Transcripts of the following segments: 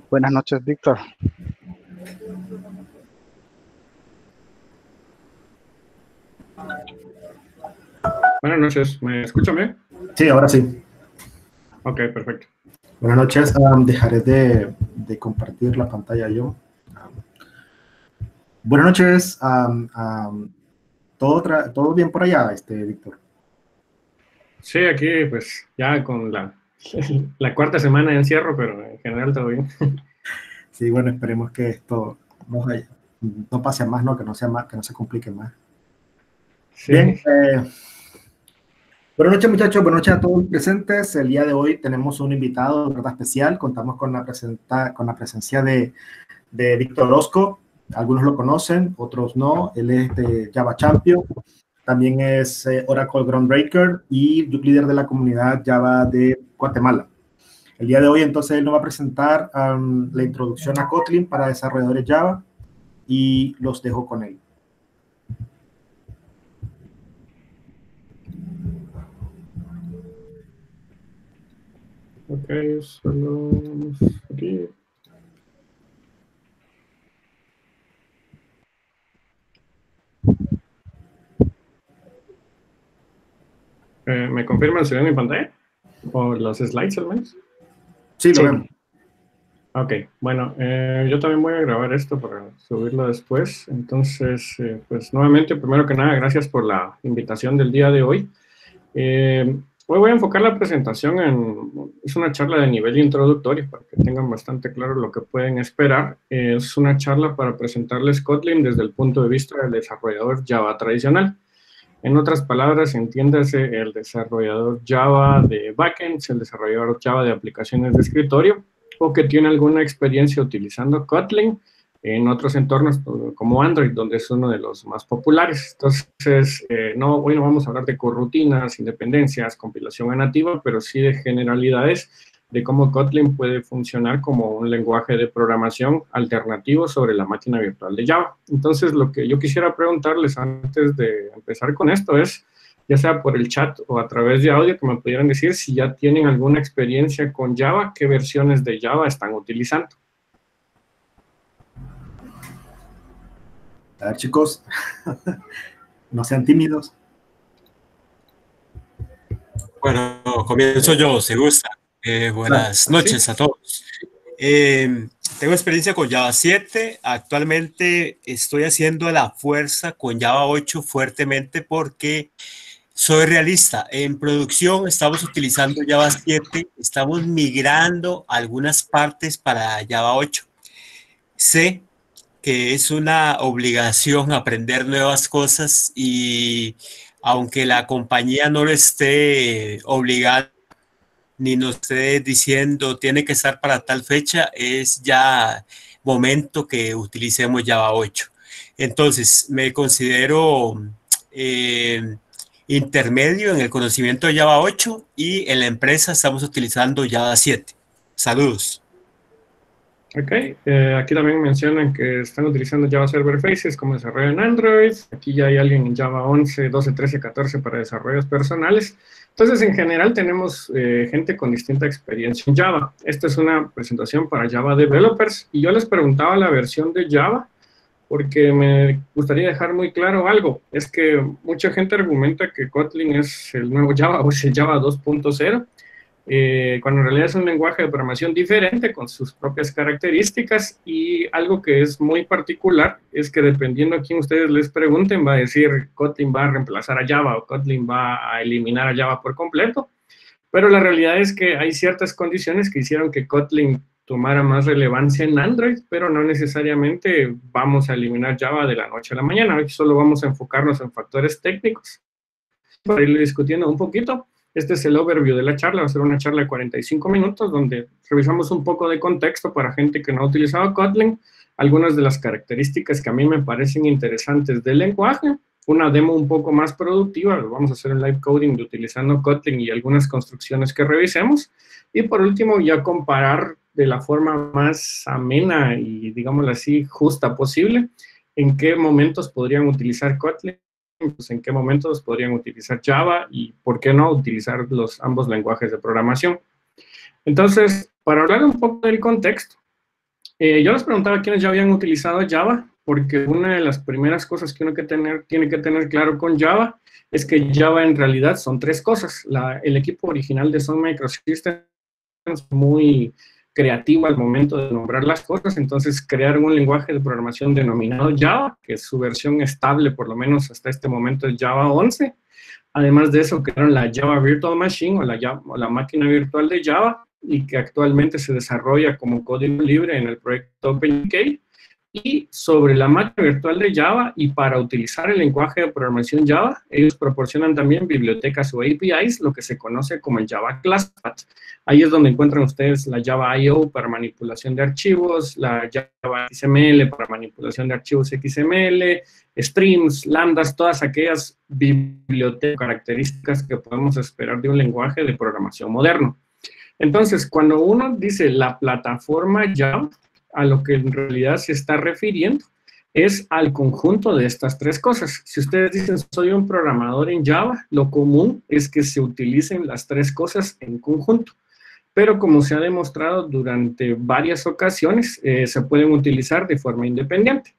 Buenas noches, Víctor. Buenas noches, ¿me escuchan bien? Sí, ahora sí. Ok, perfecto. Buenas noches, dejaré de compartir la pantalla yo. Buenas noches, ¿todo bien por allá, Víctor? Sí, aquí pues ya con la cuarta semana de encierro, pero en general todo bien. Sí, bueno, esperemos que esto no pase más, ¿no? Que no se complique más. Sí. Bien, buenas noches, muchachos, buenas noches a todos los presentes. El día de hoy tenemos un invitado de verdad especial. Contamos con la presencia de Víctor Orozco. Algunos lo conocen, otros no. Él es de Java Champion. También es Oracle Groundbreaker y líder de la comunidad Java de Guatemala. El día de hoy, entonces, él nos va a presentar la introducción a Kotlin para desarrolladores Java y los dejo con él. Ok, solo aquí. ¿Me confirman si ven mi pantalla? ¿O los slides al menos? Sí, lo vemos. Ok, bueno, yo también voy a grabar esto para subirlo después. Entonces, pues nuevamente, primero que nada, gracias por la invitación del día de hoy. Hoy voy a enfocar la presentación es una charla de nivel introductorio para que tengan bastante claro lo que pueden esperar. Es una charla para presentarles Kotlin desde el punto de vista del desarrollador Java tradicional. En otras palabras, entiéndase el desarrollador Java de backends, el desarrollador Java de aplicaciones de escritorio, o que tiene alguna experiencia utilizando Kotlin en otros entornos como Android, donde es uno de los más populares. Entonces, hoy no vamos a hablar de corrutinas, independencias, compilación nativa, pero sí de generalidades de cómo Kotlin puede funcionar como un lenguaje de programación alternativo sobre la máquina virtual de Java. Entonces, lo que yo quisiera preguntarles antes de empezar con esto es, ya sea por el chat o a través de audio, que me pudieran decir si ya tienen alguna experiencia con Java, qué versiones de Java están utilizando. A ver, chicos, no sean tímidos. Bueno, comienzo yo, si gusta. Buenas noches a todos. Tengo experiencia con Java 7. Actualmente estoy haciendo la fuerza con Java 8 fuertemente porque soy realista. En producción estamos utilizando Java 7, estamos migrando algunas partes para Java 8. Sé que es una obligación aprender nuevas cosas y aunque la compañía no lo esté obligando ni nos esté diciendo tiene que estar para tal fecha, es ya momento que utilicemos Java 8. Entonces, me considero intermedio en el conocimiento de Java 8 y en la empresa estamos utilizando Java 7. Saludos. Ok, aquí también mencionan que están utilizando Java Server Faces como desarrollo en Android. Aquí ya hay alguien en Java 11, 12, 13, 14 para desarrollos personales. Entonces, en general, tenemos gente con distinta experiencia en Java. Esta es una presentación para Java Developers. Y yo les preguntaba la versión de Java porque me gustaría dejar muy claro algo. Es que mucha gente argumenta que Kotlin es el nuevo Java o es el Java 2.0. Cuando en realidad es un lenguaje de programación diferente con sus propias características, y algo que es muy particular es que dependiendo a quién ustedes les pregunten va a decir Kotlin va a reemplazar a Java o Kotlin va a eliminar a Java por completo, pero la realidad es que hay ciertas condiciones que hicieron que Kotlin tomara más relevancia en Android, pero no necesariamente vamos a eliminar Java de la noche a la mañana. Hoy solo vamos a enfocarnos en factores técnicos para ir discutiendo un poquito. Este es el overview de la charla, va a ser una charla de 45 minutos donde revisamos un poco de contexto para gente que no ha utilizado Kotlin, algunas de las características que a mí me parecen interesantes del lenguaje, una demo un poco más productiva, vamos a hacer un live coding de utilizando Kotlin y algunas construcciones que revisemos, y por último ya comparar de la forma más amena y, digámoslo así, justa posible, en qué momentos podrían utilizar Kotlin, pues en qué momentos podrían utilizar Java y por qué no utilizar ambos lenguajes de programación. Entonces, para hablar un poco del contexto, yo les preguntaba quiénes ya habían utilizado Java, porque una de las primeras cosas que uno tiene que tener claro con Java es que Java en realidad son tres cosas. El equipo original de Sun Microsystems es muy creativo al momento de nombrar las cosas, entonces crearon un lenguaje de programación denominado Java, que su versión estable, por lo menos hasta este momento, es Java 11. Además de eso, crearon la Java Virtual Machine o la máquina virtual de Java, y que actualmente se desarrolla como código libre en el proyecto OpenJK. Y sobre la máquina virtual de Java y para utilizar el lenguaje de programación Java, ellos proporcionan también bibliotecas o APIs, lo que se conoce como el Java ClassPath. Ahí es donde encuentran ustedes la Java I.O. para manipulación de archivos, la Java XML para manipulación de archivos XML, streams, lambdas, todas aquellas bibliotecas características que podemos esperar de un lenguaje de programación moderno. Entonces, cuando uno dice la plataforma Java, a lo que en realidad se está refiriendo es al conjunto de estas tres cosas. Si ustedes dicen, soy un programador en Java, lo común es que se utilicen las tres cosas en conjunto. Pero como se ha demostrado durante varias ocasiones, se pueden utilizar de forma independiente.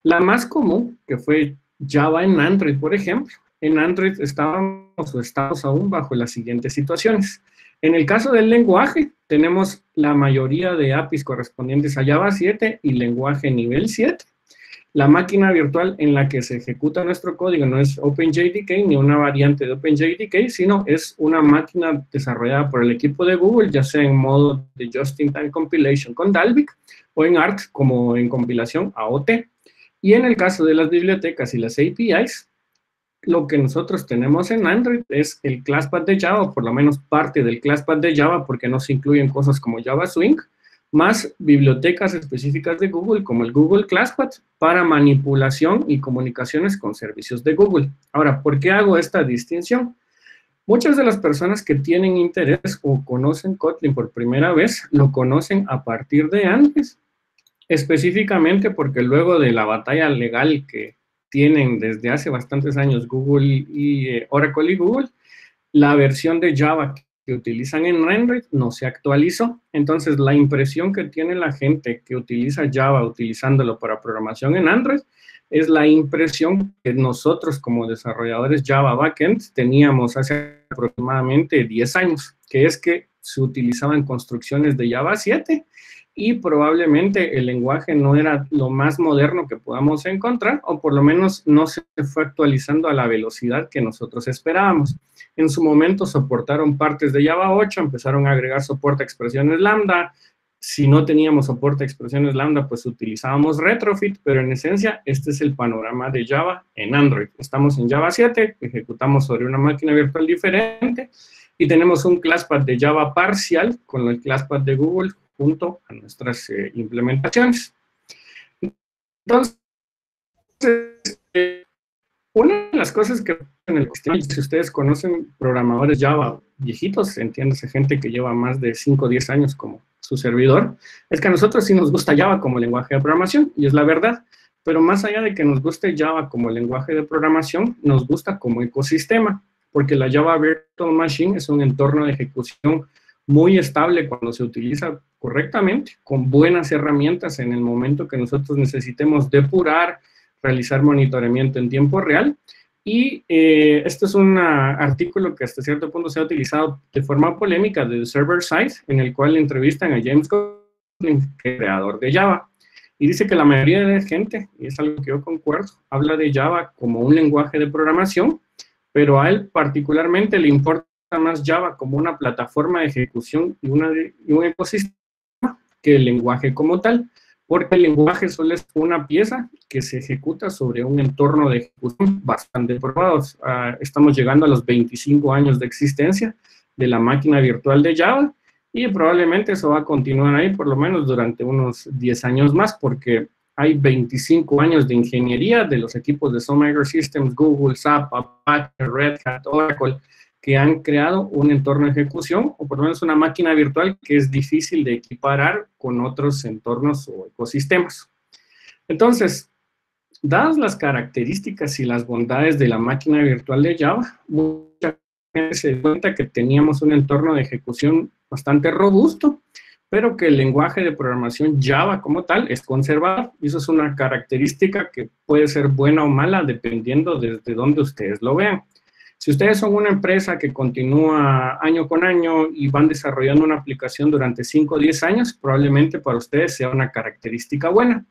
La más común, que fue Java en Android, por ejemplo. En Android estamos aún bajo las siguientes situaciones. En el caso del lenguaje, tenemos la mayoría de APIs correspondientes a Java 7 y lenguaje nivel 7. La máquina virtual en la que se ejecuta nuestro código no es OpenJDK ni una variante de OpenJDK, sino es una máquina desarrollada por el equipo de Google, ya sea en modo de Just-in-Time Compilation con Dalvik o en ART como en compilación AOT. Y en el caso de las bibliotecas y las APIs, lo que nosotros tenemos en Android es el ClassPath de Java, o por lo menos parte del ClassPath de Java, porque no se incluyen cosas como Java Swing, más bibliotecas específicas de Google, como el Google ClassPath, para manipulación y comunicaciones con servicios de Google. Ahora, ¿por qué hago esta distinción? Muchas de las personas que tienen interés o conocen Kotlin por primera vez, lo conocen a partir de antes, específicamente porque luego de la batalla legal que tienen desde hace bastantes años Google y Oracle y Google, la versión de Java que utilizan en Android no se actualizó. Entonces, la impresión que tiene la gente que utiliza Java utilizándolo para programación en Android es la impresión que nosotros como desarrolladores Java Backend teníamos hace aproximadamente 10 años, que es que se utilizaban construcciones de Java 7 y probablemente el lenguaje no era lo más moderno que podamos encontrar, o por lo menos no se fue actualizando a la velocidad que nosotros esperábamos. En su momento soportaron partes de Java 8, empezaron a agregar soporte a expresiones lambda. Si no teníamos soporte a expresiones lambda, pues utilizábamos retrofit, pero en esencia este es el panorama de Java en Android. Estamos en Java 7, ejecutamos sobre una máquina virtual diferente y tenemos un ClassPath de Java parcial con el ClassPath de Google junto a nuestras implementaciones. Entonces, una de las cosas que en el sistema, si ustedes conocen programadores Java viejitos, entiéndase gente que lleva más de 5 o 10 años como su servidor, es que a nosotros sí nos gusta Java como lenguaje de programación, y es la verdad, pero más allá de que nos guste Java como lenguaje de programación, nos gusta como ecosistema, porque la Java Virtual Machine es un entorno de ejecución muy estable cuando se utiliza correctamente, con buenas herramientas en el momento que nosotros necesitemos depurar, realizar monitoramiento en tiempo real. Y este es un artículo que hasta cierto punto se ha utilizado de forma polémica de Server Side, en el cual entrevistan a James Kotlin, creador de Java. Y dice que la mayoría de la gente, y es algo que yo concuerdo, habla de Java como un lenguaje de programación, pero a él particularmente le importa más Java como una plataforma de ejecución y un ecosistema que el lenguaje como tal, porque el lenguaje solo es una pieza que se ejecuta sobre un entorno de ejecución bastante probado. Estamos llegando a los 25 años de existencia de la máquina virtual de Java, y probablemente eso va a continuar ahí por lo menos durante unos 10 años más, porque hay 25 años de ingeniería de los equipos de Sun Microsystems, Google, SAP, Apache, Red Hat, Oracle, que han creado un entorno de ejecución, o por lo menos una máquina virtual que es difícil de equiparar con otros entornos o ecosistemas. Entonces, dadas las características y las bondades de la máquina virtual de Java, mucha gente se dio cuenta que teníamos un entorno de ejecución bastante robusto, pero que el lenguaje de programación Java como tal es conservador. Y eso es una característica que puede ser buena o mala dependiendo desde dónde ustedes lo vean. Si ustedes son una empresa que continúa año con año y van desarrollando una aplicación durante 5 o 10 años, probablemente para ustedes sea una característica buena,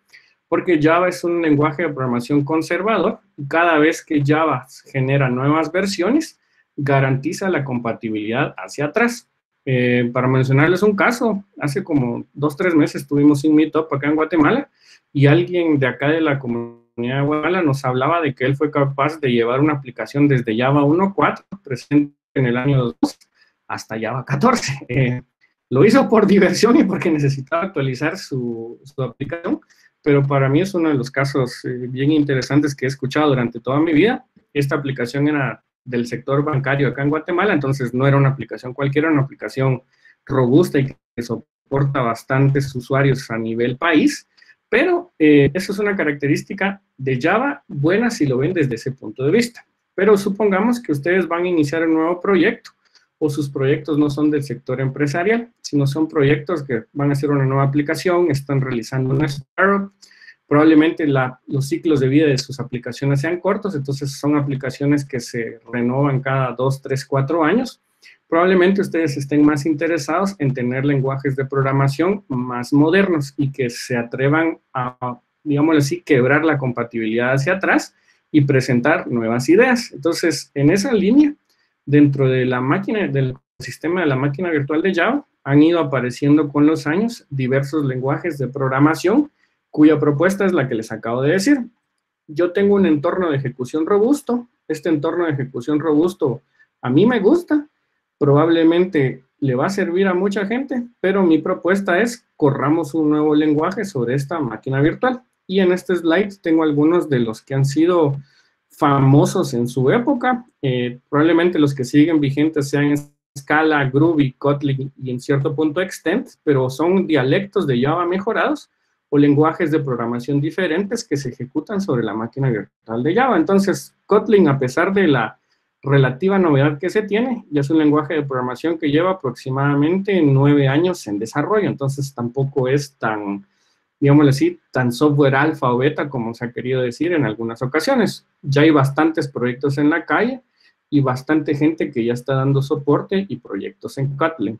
porque Java es un lenguaje de programación conservador y cada vez que Java genera nuevas versiones, garantiza la compatibilidad hacia atrás. Para mencionarles un caso, hace como 2 o 3 meses tuvimos un meetup acá en Guatemala y alguien de acá de la comunidad de Guatemala nos hablaba de que él fue capaz de llevar una aplicación desde Java 1.4, presente en el año 2, hasta Java 14. Lo hizo por diversión y porque necesitaba actualizar su aplicación, pero para mí es uno de los casos bien interesantes que he escuchado durante toda mi vida. Esta aplicación era del sector bancario acá en Guatemala, entonces no era una aplicación cualquiera, era una aplicación robusta y que soporta bastantes usuarios a nivel país, pero eso es una característica de Java buena si lo ven desde ese punto de vista. Pero supongamos que ustedes van a iniciar un nuevo proyecto, o sus proyectos no son del sector empresarial, sino son proyectos que van a hacer una nueva aplicación, están realizando una startup, probablemente los ciclos de vida de sus aplicaciones sean cortos, entonces son aplicaciones que se renovan cada 2, 3, 4 años. Probablemente ustedes estén más interesados en tener lenguajes de programación más modernos y que se atrevan a, digámoslo así, quebrar la compatibilidad hacia atrás y presentar nuevas ideas. Entonces, en esa línea, dentro de la máquina, del sistema de la máquina virtual de Java, han ido apareciendo con los años diversos lenguajes de programación cuya propuesta es la que les acabo de decir. Yo tengo un entorno de ejecución robusto, este entorno de ejecución robusto a mí me gusta, probablemente le va a servir a mucha gente, pero mi propuesta es corramos un nuevo lenguaje sobre esta máquina virtual. Y en este slide tengo algunos de los que han sido famosos en su época, probablemente los que siguen vigentes sean Scala, Groovy, Kotlin y en cierto punto Extend, pero son dialectos de Java mejorados o lenguajes de programación diferentes que se ejecutan sobre la máquina virtual de Java. Entonces, Kotlin, a pesar de la relativa novedad que se tiene, ya es un lenguaje de programación que lleva aproximadamente 9 años en desarrollo, entonces tampoco es tan, digámoslo así, tan software alfa o beta como se ha querido decir en algunas ocasiones. Ya hay bastantes proyectos en la calle y bastante gente que ya está dando soporte y proyectos en Kotlin.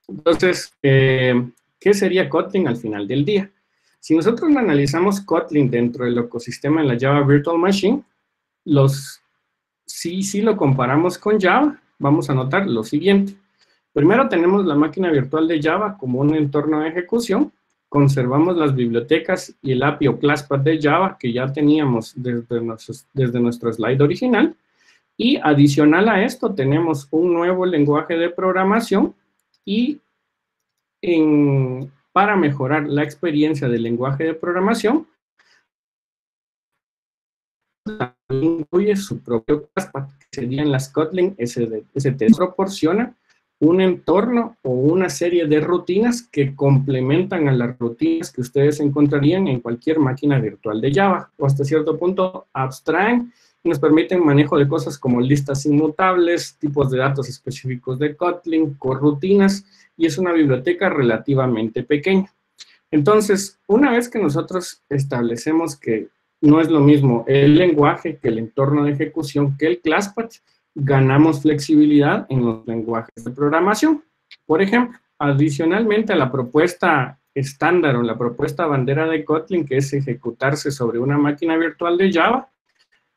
Entonces, ¿qué sería Kotlin al final del día? Si nosotros analizamos Kotlin dentro del ecosistema en la Java Virtual Machine, si lo comparamos con Java, vamos a notar lo siguiente. Primero tenemos la máquina virtual de Java como un entorno de ejecución, conservamos las bibliotecas y el API o ClassPath de Java que ya teníamos desde nuestro slide original, y adicional a esto tenemos un nuevo lenguaje de programación y para mejorar la experiencia del lenguaje de programación, incluye su propio ClassPath, que serían las Kotlin ST. Proporciona un entorno o una serie de rutinas que complementan a las rutinas que ustedes encontrarían en cualquier máquina virtual de Java, o hasta cierto punto abstraen y nos permiten manejo de cosas como listas inmutables, tipos de datos específicos de Kotlin, corrutinas, y es una biblioteca relativamente pequeña. Entonces, una vez que nosotros establecemos que no es lo mismo el lenguaje que el entorno de ejecución que el ClassPath, ganamos flexibilidad en los lenguajes de programación. Por ejemplo, adicionalmente a la propuesta estándar o la propuesta bandera de Kotlin, que es ejecutarse sobre una máquina virtual de Java,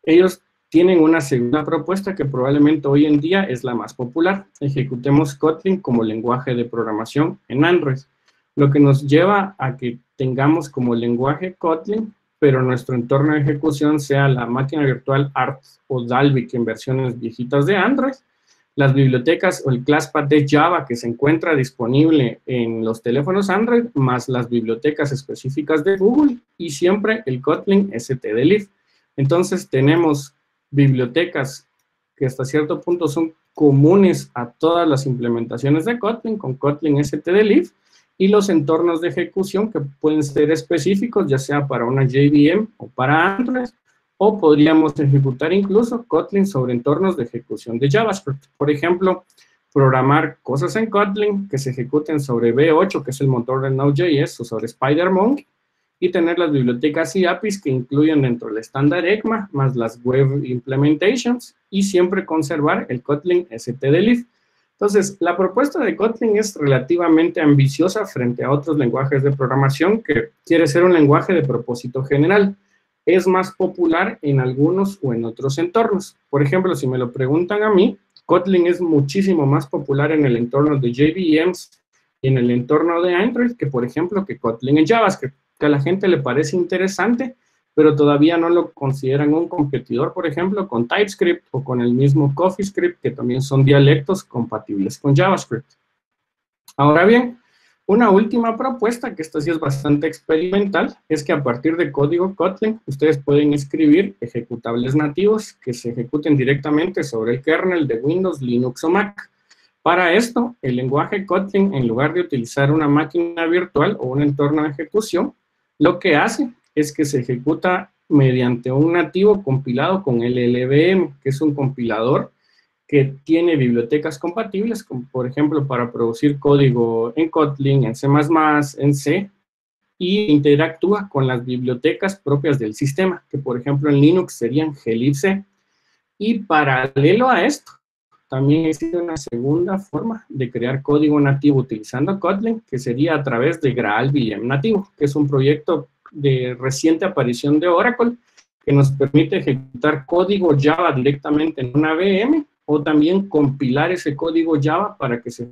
ellos tienen una segunda propuesta que probablemente hoy en día es la más popular. Ejecutemos Kotlin como lenguaje de programación en Android, lo que nos lleva a que tengamos como lenguaje Kotlin, pero nuestro entorno de ejecución sea la máquina virtual ART o Dalvik en versiones viejitas de Android, las bibliotecas o el ClassPath de Java que se encuentra disponible en los teléfonos Android, más las bibliotecas específicas de Google y siempre el Kotlin stdlib. Entonces tenemos bibliotecas que hasta cierto punto son comunes a todas las implementaciones de Kotlin con Kotlin stdlib y los entornos de ejecución que pueden ser específicos, ya sea para una JVM o para Android, o podríamos ejecutar incluso Kotlin sobre entornos de ejecución de JavaScript. Por ejemplo, programar cosas en Kotlin que se ejecuten sobre V8, que es el motor de Node.js, o sobre SpiderMonkey, y tener las bibliotecas y APIs que incluyen dentro del estándar ECMA, más las web implementations, y siempre conservar el Kotlin stdlib. Entonces, la propuesta de Kotlin es relativamente ambiciosa frente a otros lenguajes de programación que quiere ser un lenguaje de propósito general. Es más popular en algunos o en otros entornos. Por ejemplo, si me lo preguntan a mí, Kotlin es muchísimo más popular en el entorno de JVMs y en el entorno de Android que, por ejemplo, que Kotlin en JavaScript, que a la gente le parece interesante, pero todavía no lo consideran un competidor, por ejemplo, con TypeScript o con el mismo CoffeeScript, que también son dialectos compatibles con JavaScript. Ahora bien, una última propuesta, que esta sí es bastante experimental, es que a partir de código Kotlin, ustedes pueden escribir ejecutables nativos que se ejecuten directamente sobre el kernel de Windows, Linux o Mac. Para esto, el lenguaje Kotlin, en lugar de utilizar una máquina virtual o un entorno de ejecución, lo que hace es que se ejecuta mediante un nativo compilado con el LLVM, que es un compilador que tiene bibliotecas compatibles, como por ejemplo para producir código en Kotlin, en C++, en C, y interactúa con las bibliotecas propias del sistema, que por ejemplo en Linux serían glibc. Y paralelo a esto, también existe una segunda forma de crear código nativo utilizando Kotlin, que sería a través de GraalVM nativo, que es un proyecto de reciente aparición de Oracle, que nos permite ejecutar código Java directamente en una VM, o también compilar ese código Java para que se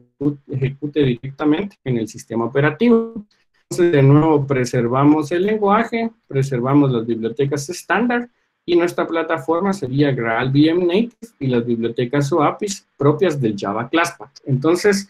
ejecute directamente en el sistema operativo. Entonces, de nuevo, preservamos el lenguaje, preservamos las bibliotecas estándar, y nuestra plataforma sería GraalVM Native y las bibliotecas o APIs propias del Java ClassPath. Entonces,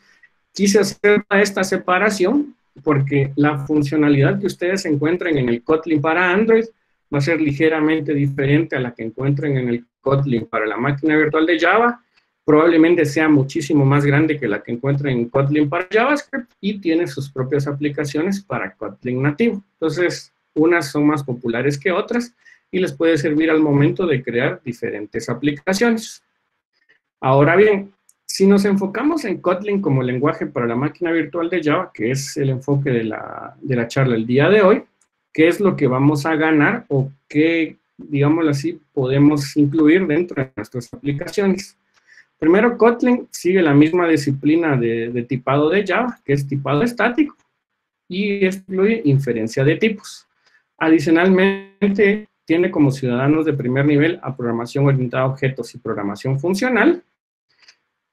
quise hacer esta separación porque la funcionalidad que ustedes encuentren en el Kotlin para Android va a ser ligeramente diferente a la que encuentren en el Kotlin para la máquina virtual de Java. Probablemente sea muchísimo más grande que la que encuentren en Kotlin para JavaScript y tiene sus propias aplicaciones para Kotlin nativo. Entonces, unas son más populares que otras y les puede servir al momento de crear diferentes aplicaciones. Ahora bien, si nos enfocamos en Kotlin como lenguaje para la máquina virtual de Java, que es el enfoque de la charla el día de hoy, ¿qué es lo que vamos a ganar o qué, digámoslo así, podemos incluir dentro de nuestras aplicaciones? Primero, Kotlin sigue la misma disciplina de tipado de Java, que es tipado estático, y incluye inferencia de tipos. Adicionalmente, tiene como ciudadanos de primer nivel a programación orientada a objetos y programación funcional.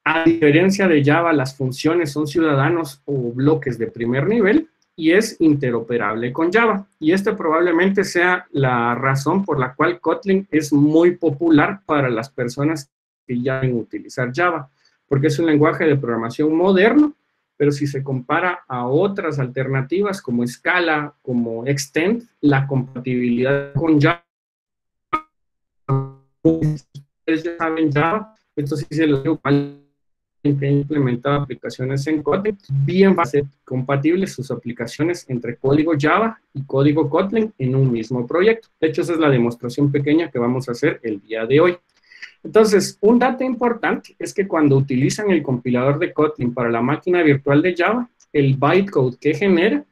A diferencia de Java, las funciones son ciudadanos o bloques de primer nivel y es interoperable con Java. Y esta probablemente sea la razón por la cual Kotlin es muy popular para las personas que ya deben utilizar Java, porque es un lenguaje de programación moderno, pero si se compara a otras alternativas como Scala, como Extend, la compatibilidad con Java, ustedes ya saben Java, esto sí se lo digo, que ha implementado aplicaciones en Kotlin, bien va a ser compatible sus aplicaciones entre código Java y código Kotlin en un mismo proyecto. De hecho, esa es la demostración pequeña que vamos a hacer el día de hoy. Entonces, un dato importante es que cuando utilizan el compilador de Kotlin para la máquina virtual de Java, el bytecode que genera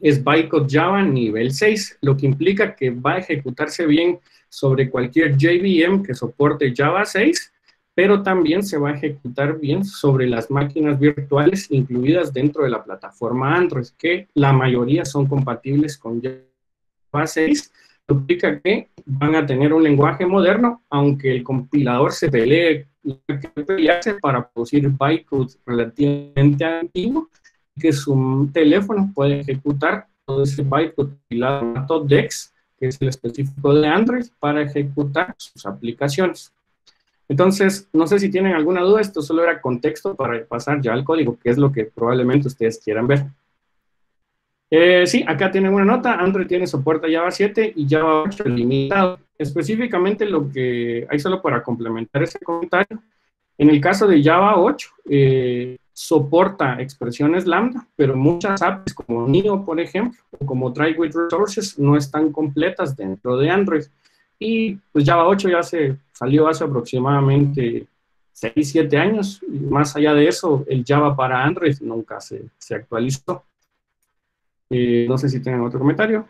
es bytecode Java nivel 6, lo que implica que va a ejecutarse bien sobre cualquier JVM que soporte Java 6, pero también se va a ejecutar bien sobre las máquinas virtuales incluidas dentro de la plataforma Android, que la mayoría son compatibles con Java 6, implica que van a tener un lenguaje moderno, aunque el compilador se pelee para producir bytecode relativamente antiguo, que su teléfono puede ejecutar todo ese bytecode compilado .dex, que es el específico de Android, para ejecutar sus aplicaciones. Entonces, no sé si tienen alguna duda, esto solo era contexto para pasar ya al código, que es lo que probablemente ustedes quieran ver. Sí, acá tienen una nota, Android tiene soporte a Java 7 y Java 8 limitado. Específicamente lo que hay, solo para complementar ese comentario, en el caso de Java 8, soporta expresiones lambda, pero muchas APIs como NIO, por ejemplo, o como Try with Resources, no están completas dentro de Android. Y pues Java 8 ya salió hace aproximadamente 6, 7 años, y más allá de eso, el Java para Android nunca se actualizó. No sé si tienen otro comentario.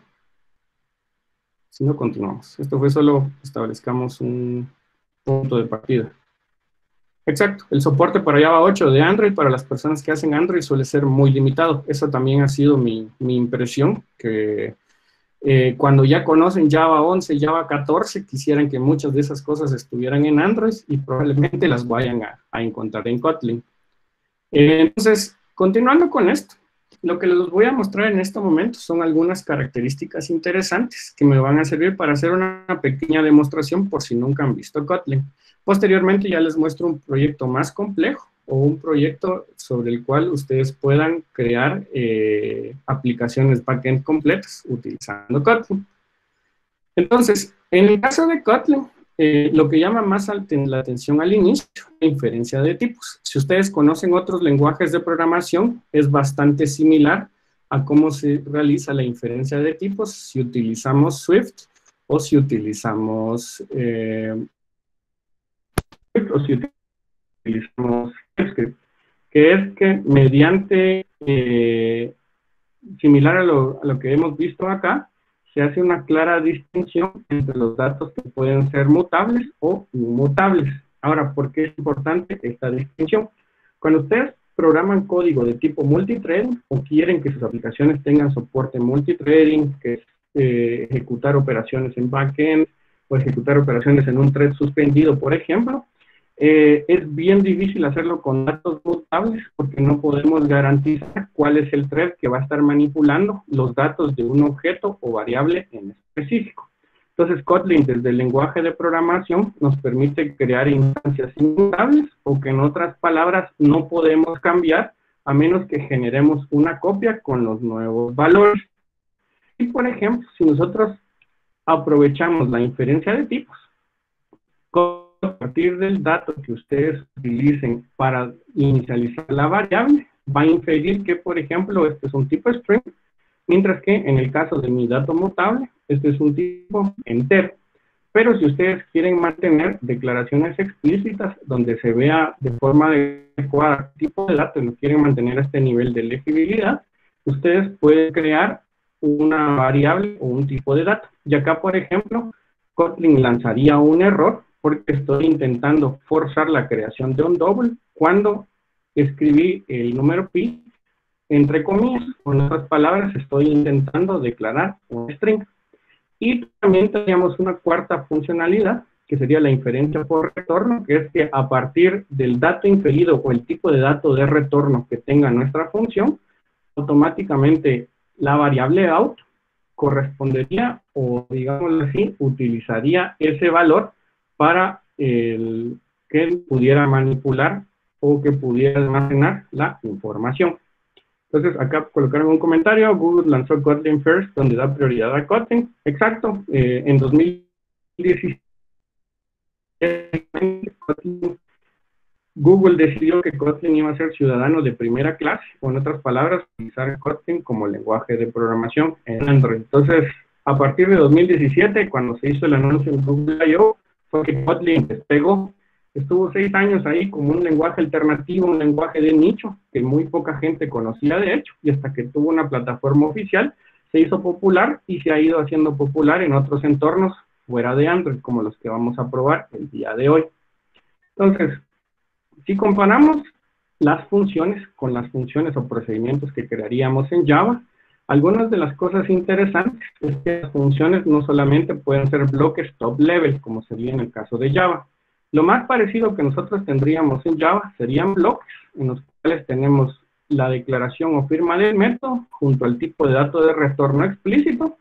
Si no, continuamos. Esto fue solo establezcamos un punto de partida. Exacto, el soporte para Java 8 de Android para las personas que hacen Android suele ser muy limitado. Eso también ha sido mi impresión, que cuando ya conocen Java 11, Java 14, quisieran que muchas de esas cosas estuvieran en Android y probablemente las vayan a encontrar en Kotlin. Entonces, continuando con esto, lo que les voy a mostrar en este momento son algunas características interesantes que me van a servir para hacer una pequeña demostración por si nunca han visto Kotlin. Posteriormente ya les muestro un proyecto más complejo o un proyecto sobre el cual ustedes puedan crear aplicaciones backend completas utilizando Kotlin. Entonces, en el caso de Kotlin, lo que llama más la atención al inicio, la inferencia de tipos. Si ustedes conocen otros lenguajes de programación, es bastante similar a cómo se realiza la inferencia de tipos si utilizamos Swift o si utilizamos JavaScript, que es que mediante, similar a lo que hemos visto acá, se hace una clara distinción entre los datos que pueden ser mutables o inmutables. Ahora, ¿por qué es importante esta distinción? Cuando ustedes programan código de tipo multithreading o quieren que sus aplicaciones tengan soporte multithreading, que es ejecutar operaciones en backend o ejecutar operaciones en un thread suspendido, por ejemplo, es bien difícil hacerlo con datos mutables porque no podemos garantizar cuál es el thread que va a estar manipulando los datos de un objeto o variable en específico. Entonces, Kotlin, desde el lenguaje de programación, nos permite crear instancias inmutables o que, en otras palabras, no podemos cambiar a menos que generemos una copia con los nuevos valores. Y, por ejemplo, si nosotros aprovechamos la inferencia de tipos, a partir del dato que ustedes utilicen para inicializar la variable, va a inferir que, por ejemplo, este es un tipo string, mientras que en el caso de mi dato mutable, este es un tipo entero. Pero si ustedes quieren mantener declaraciones explícitas donde se vea de forma adecuada el tipo de dato y no quieren mantener este nivel de legibilidad, ustedes pueden crear una variable o un tipo de dato. Y acá, por ejemplo, Kotlin lanzaría un error porque estoy intentando forzar la creación de un double cuando escribí el número pi entre comillas. Con otras palabras, estoy intentando declarar un string. Y también teníamos una cuarta funcionalidad, que sería la inferencia por retorno, que es que a partir del dato inferido o el tipo de dato de retorno que tenga nuestra función, automáticamente la variable out correspondería, o digámoslo así, utilizaría ese valor para que pudiera manipular o que pudiera almacenar la información. Entonces, acá colocaron un comentario, Google lanzó Kotlin First, donde da prioridad a Kotlin. Exacto, en 2017, Google decidió que Kotlin iba a ser ciudadano de primera clase, o en otras palabras, utilizar Kotlin como lenguaje de programación en Android. Entonces, a partir de 2017, cuando se hizo el anuncio en Google I.O., fue que Kotlin despegó. Estuvo 6 años ahí como un lenguaje alternativo, un lenguaje de nicho, que muy poca gente conocía de hecho, y hasta que tuvo una plataforma oficial, se hizo popular y se ha ido haciendo popular en otros entornos fuera de Android, como los que vamos a probar el día de hoy. Entonces, si comparamos las funciones con las funciones o procedimientos que crearíamos en Java, algunas de las cosas interesantes es que las funciones no solamente pueden ser bloques top level, como sería en el caso de Java. Lo más parecido que nosotros tendríamos en Java serían bloques, en los cuales tenemos la declaración o firma del método junto al tipo de dato de retorno explícito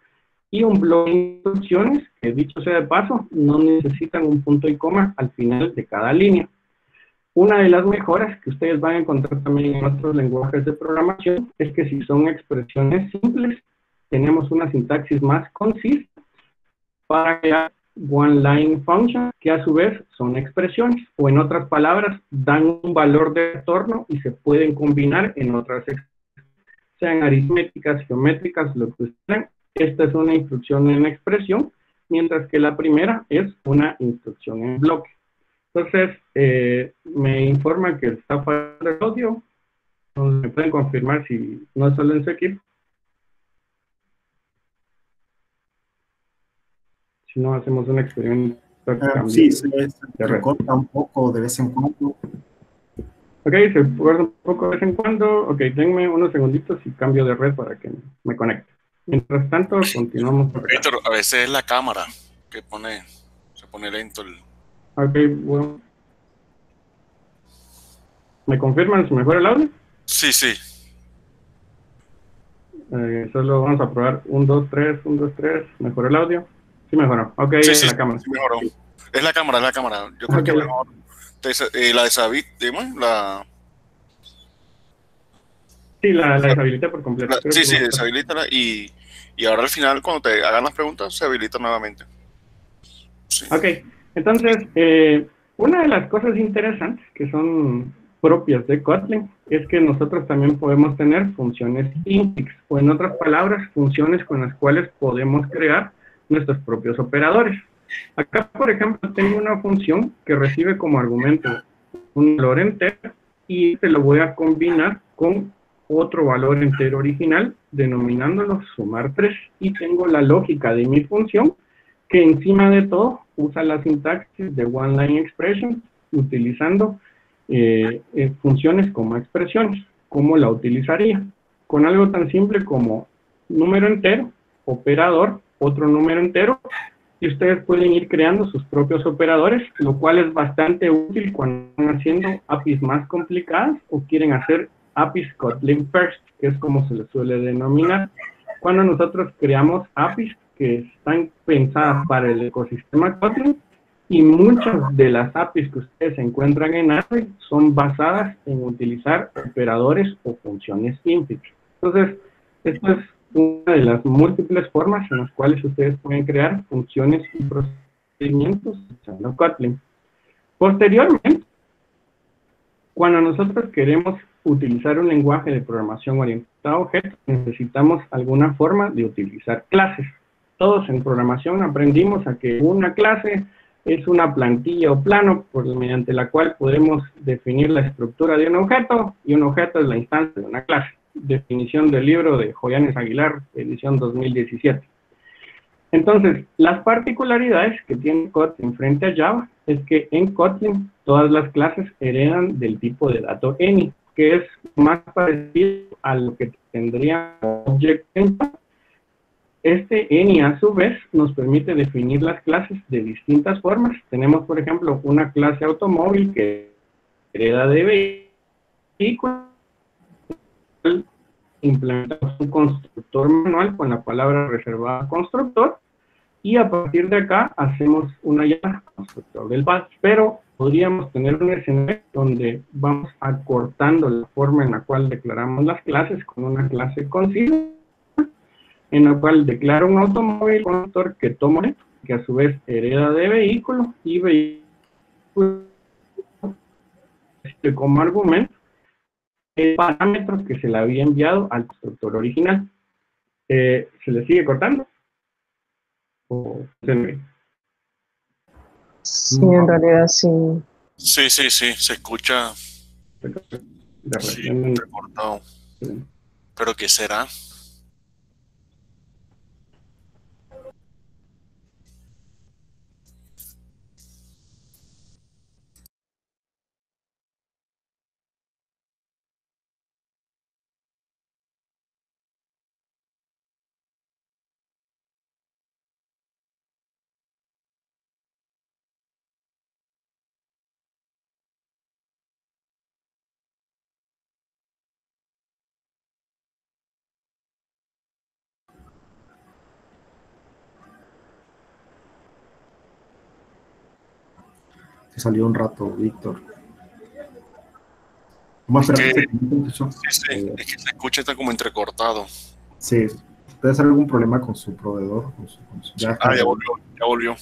y un bloque de instrucciones que, dicho sea de paso, no necesitan un punto y coma al final de cada línea. Una de las mejoras que ustedes van a encontrar también en otros lenguajes de programación es que si son expresiones simples, tenemos una sintaxis más concisa para crear one-line functions, que a su vez son expresiones, o en otras palabras, dan un valor de retorno y se pueden combinar en otras expresiones, sean aritméticas, geométricas, lo que ustedes. Esta es una instrucción en expresión, mientras que la primera es una instrucción en bloque. Entonces, me informa que está fallando el audio. Entonces, me pueden confirmar si no es solo en su equipo. Si no, hacemos un experimento. Sí, se red. corta un poco de vez en cuando. Ok, se corta un poco de vez en cuando. Ok, denme unos segunditos y cambio de red para que me conecte. Mientras tanto, continuamos. Víctor, a veces es la cámara que se pone lento el... Ok, bueno. ¿Me confirman si mejora el audio? Sí, sí. Solo vamos a probar 1, 2, 3, 1, 2, 3. ¿Mejoró el audio? Sí mejoró. Ok, Sí, es sí, la cámara. sí mejoró. Es la cámara, es la cámara. Yo creo que mejor. La deshabilita, Sí, la deshabilité por completo. sí, sí, deshabilítala y ahora al final, cuando te hagan las preguntas, se habilita nuevamente. Sí. Ok, entonces, una de las cosas interesantes que son propias de Kotlin es que nosotros también podemos tener funciones intics, o en otras palabras, funciones con las cuales podemos crear nuestros propios operadores. Acá, por ejemplo, tengo una función que recibe como argumento un valor entero y te lo voy a combinar con otro valor entero original, denominándolo sumar 3. Y tengo la lógica de mi función, que encima de todo usa la sintaxis de one-line expression, utilizando funciones como expresiones. ¿Cómo la utilizaría? Con algo tan simple como número entero, operador, otro número entero, y ustedes pueden ir creando sus propios operadores, lo cual es bastante útil cuando están haciendo APIs más complicadas o quieren hacer APIs Kotlin First, que es como se les suele denominar. Cuando nosotros creamos APIs que están pensadas para el ecosistema Kotlin, y muchas de las APIs que ustedes encuentran en Android son basadas en utilizar operadores o funciones intics. Entonces, esto es una de las múltiples formas en las cuales ustedes pueden crear funciones y procedimientos usando Kotlin. Posteriormente, cuando nosotros queremos utilizar un lenguaje de programación orientado a objetos, necesitamos alguna forma de utilizar clases. Todos en programación aprendimos a que una clase es una plantilla o plano mediante la cual podemos definir la estructura de un objeto, y un objeto es la instancia de una clase. Definición del libro de Joyanes Aguilar, edición 2017. Entonces, las particularidades que tiene Kotlin frente a Java es que en Kotlin todas las clases heredan del tipo de dato any, que es más parecido a lo que tendría Object en Java. Este any, a su vez, nos permite definir las clases de distintas formas. Tenemos, por ejemplo, una clase automóvil que hereda de vehículo. Implementamos un constructor manual con la palabra reservada constructor, y a partir de acá hacemos una llamada constructor del path, pero podríamos tener un escenario donde vamos acortando la forma en la cual declaramos las clases con una clase concisa, en la cual declaro un automóvil constructor que toma, que a su vez hereda de vehículo, y vehículo como argumento el parámetro que se le había enviado al constructor original. ¿Se le sigue cortando? ¿O Sí, en realidad sí. Sí, sí, sí, se escucha. Sí, recortado. ¿Pero qué será? Se salió un rato, Víctor. Vamos a esperar que se conecte. Sí, es que se escucha, está como entrecortado. Sí, debe ser algún problema con su proveedor. Ya volvió.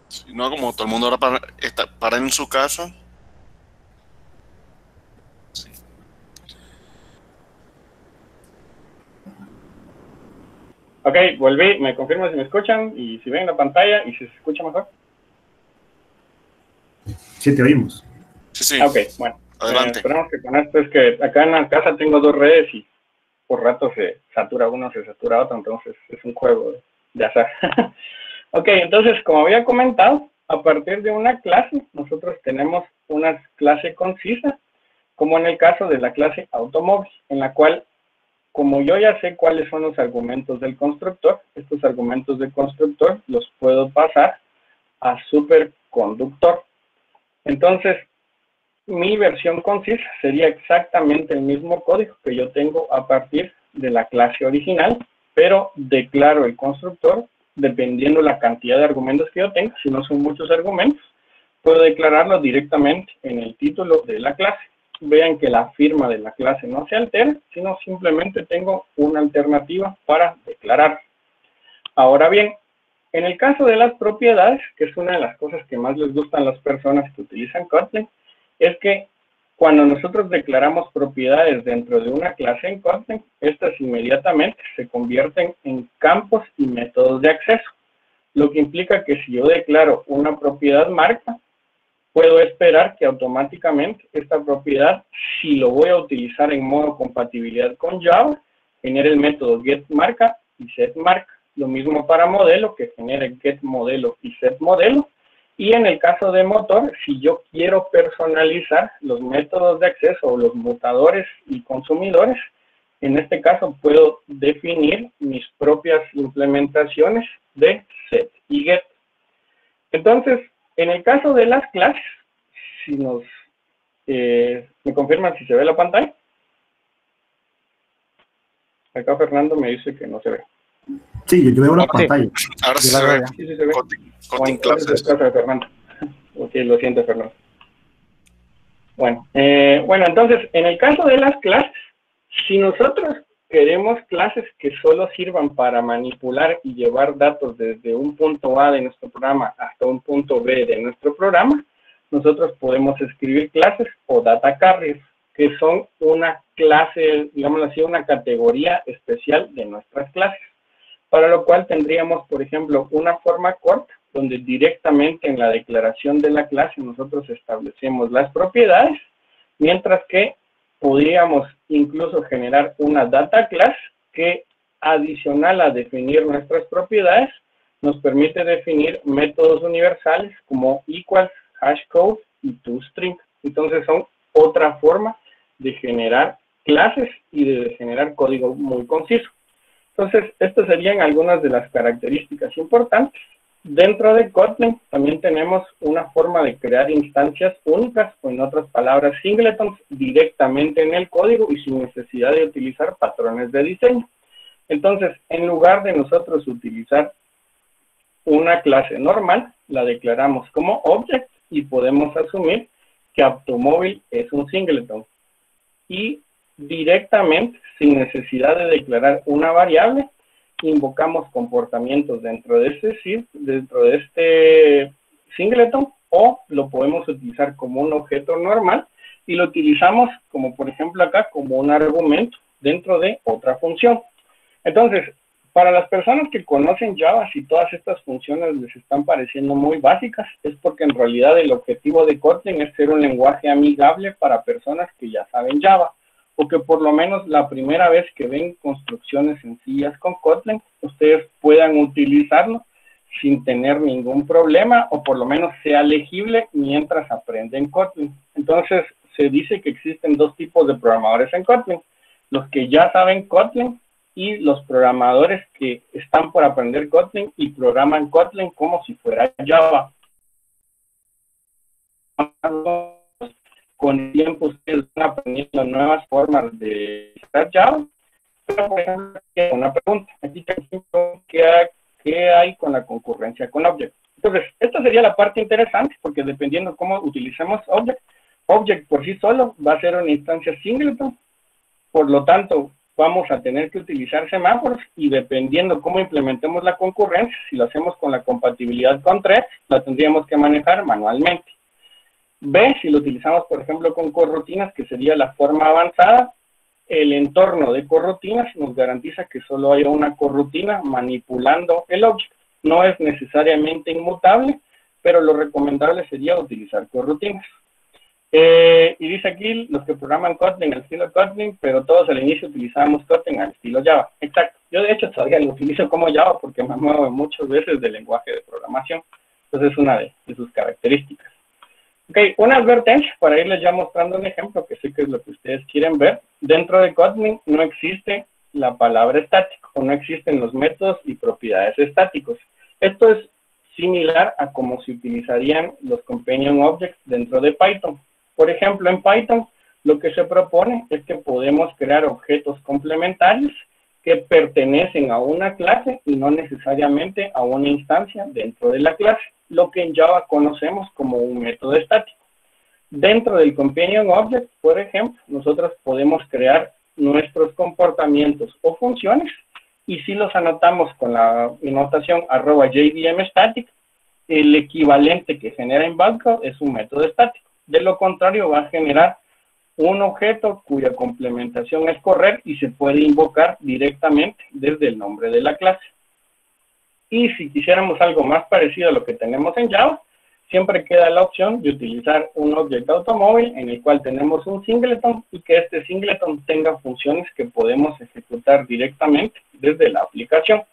Sí, no, como todo el mundo ahora para en su casa. Sí. Ok, volví, me confirman si me escuchan y si ven la pantalla y si se escucha mejor. Sí, te oímos. Sí. Ok, bueno. Adelante. Esperamos que con esto es que acá en la casa tengo 2 redes y por rato se satura uno, se satura otro, entonces es un juego de azar. Ok, entonces como había comentado, a partir de una clase nosotros tenemos una clase concisa, como en el caso de la clase automóvil, en la cual, como yo ya sé cuáles son los argumentos del constructor, estos argumentos del constructor los puedo pasar a superconductor. Entonces, mi versión concisa sería exactamente el mismo código que yo tengo a partir de la clase original, pero declaro el constructor dependiendo la cantidad de argumentos que yo tenga. Si no son muchos argumentos, puedo declararlo directamente en el título de la clase. Vean que la firma de la clase no se altera, sino simplemente tengo una alternativa para declarar. Ahora bien, en el caso de las propiedades, que es una de las cosas que más les gustan a las personas que utilizan Kotlin, es que cuando nosotros declaramos propiedades dentro de una clase en Kotlin, estas inmediatamente se convierten en campos y métodos de acceso, lo que implica que si yo declaro una propiedad marca, puedo esperar que automáticamente esta propiedad, si lo voy a utilizar en modo compatibilidad con Java, genere el método getMarca y setMarca. Lo mismo para modelo, que genere getModelo y setModelo. Y en el caso de motor, si yo quiero personalizar los métodos de acceso o los mutadores y consumidores, en este caso puedo definir mis propias implementaciones de set y get. Entonces, en el caso de las clases, si nos me confirman si se ve la pantalla. Acá Fernando me dice que no se ve. Sí, yo veo la pantalla. Ahora sí Yo se la ve. veo. Sí, sí se ve. Kotlin Bueno, ese es clases. el caso de Fernando. Ok, lo siento, Fernando. Bueno, entonces, en el caso de las clases, si nosotros queremos clases que solo sirvan para manipular y llevar datos desde un punto A de nuestro programa hasta un punto B de nuestro programa, nosotros podemos escribir clases o data carriers, que son una clase, digámoslo así, una categoría especial de nuestras clases. Para lo cual tendríamos, por ejemplo, una forma corta, donde directamente en la declaración de la clase nosotros establecemos las propiedades, mientras que podríamos incluso generar una data class que, adicional a definir nuestras propiedades, nos permite definir métodos universales como equals, hashcode y toString. Entonces son otra forma de generar clases y de generar código muy conciso. Entonces, estas serían algunas de las características importantes. Dentro de Kotlin también tenemos una forma de crear instancias únicas, o en otras palabras, singletons, directamente en el código y sin necesidad de utilizar patrones de diseño. Entonces, en lugar de nosotros utilizar una clase normal, la declaramos como object y podemos asumir que automóvil es un singleton. Y directamente, sin necesidad de declarar una variable, invocamos comportamientos dentro de este singleton, o lo podemos utilizar como un objeto normal y lo utilizamos como, por ejemplo, acá como un argumento dentro de otra función. Entonces, para las personas que conocen Java, si todas estas funciones les están pareciendo muy básicas, es porque en realidad el objetivo de Kotlin es ser un lenguaje amigable para personas que ya saben Java, o que por lo menos la primera vez que ven construcciones sencillas con Kotlin, ustedes puedan utilizarlo sin tener ningún problema, o por lo menos sea legible mientras aprenden Kotlin. Entonces, se dice que existen 2 tipos de programadores en Kotlin: los que ya saben Kotlin y los programadores que están por aprender Kotlin y programan Kotlin como si fuera Java. Con el tiempo ustedes van aprendiendo nuevas formas de usar Java. Pero, por ejemplo, una pregunta. Aquí tengo que qué hay con la concurrencia con Object. Entonces, esta sería la parte interesante, porque dependiendo cómo utilicemos Object, Object por sí solo va a ser una instancia singleton, por lo tanto, vamos a tener que utilizar semáforos, y dependiendo cómo implementemos la concurrencia, si lo hacemos con la compatibilidad con threads, la tendríamos que manejar manualmente. B, si lo utilizamos, por ejemplo, con corrutinas, que sería la forma avanzada, el entorno de corrutinas nos garantiza que solo haya una corrutina manipulando el object. No es necesariamente inmutable, pero lo recomendable sería utilizar corrutinas. Y dice aquí, los que programan Kotlin al estilo Kotlin, pero todos al inicio utilizábamos Kotlin al estilo Java. Exacto. Yo de hecho todavía lo utilizo como Java porque me muevo muchas veces del lenguaje de programación. Entonces es una de sus características. Ok, una advertencia para irles ya mostrando un ejemplo, que sé que es lo que ustedes quieren ver. Dentro de Kotlin no existe la palabra estático, o no existen los métodos y propiedades estáticos. Esto es similar a cómo se utilizarían los companion objects dentro de Python. Por ejemplo, en Python lo que se propone es que podemos crear objetos complementarios que pertenecen a una clase y no necesariamente a una instancia dentro de la clase, lo que en Java conocemos como un método estático. Dentro del companion object, por ejemplo, nosotros podemos crear nuestros comportamientos o funciones, y si los anotamos con la notación @JVMStatic, el equivalente que genera en bytecode es un método estático. De lo contrario, va a generar un objeto cuya complementación es correr y se puede invocar directamente desde el nombre de la clase. Y si quisiéramos algo más parecido a lo que tenemos en Java, siempre queda la opción de utilizar un objeto automóvil en el cual tenemos un singleton, y que este singleton tenga funciones que podemos ejecutar directamente desde la aplicación.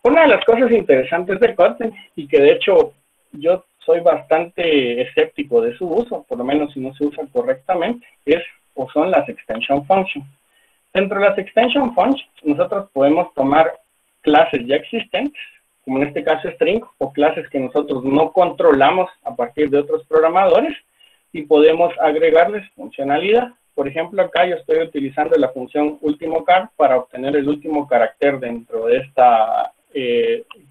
Una de las cosas interesantes de Kotlin, y que de hecho yo soy bastante escéptico de su uso, por lo menos si no se usa correctamente, son las extension functions. Dentro de las extension functions, nosotros podemos tomar clases ya existentes, como en este caso string, o clases que nosotros no controlamos a partir de otros programadores, y podemos agregarles funcionalidad. Por ejemplo, acá yo estoy utilizando la función ultimocar para obtener el último carácter dentro de esta,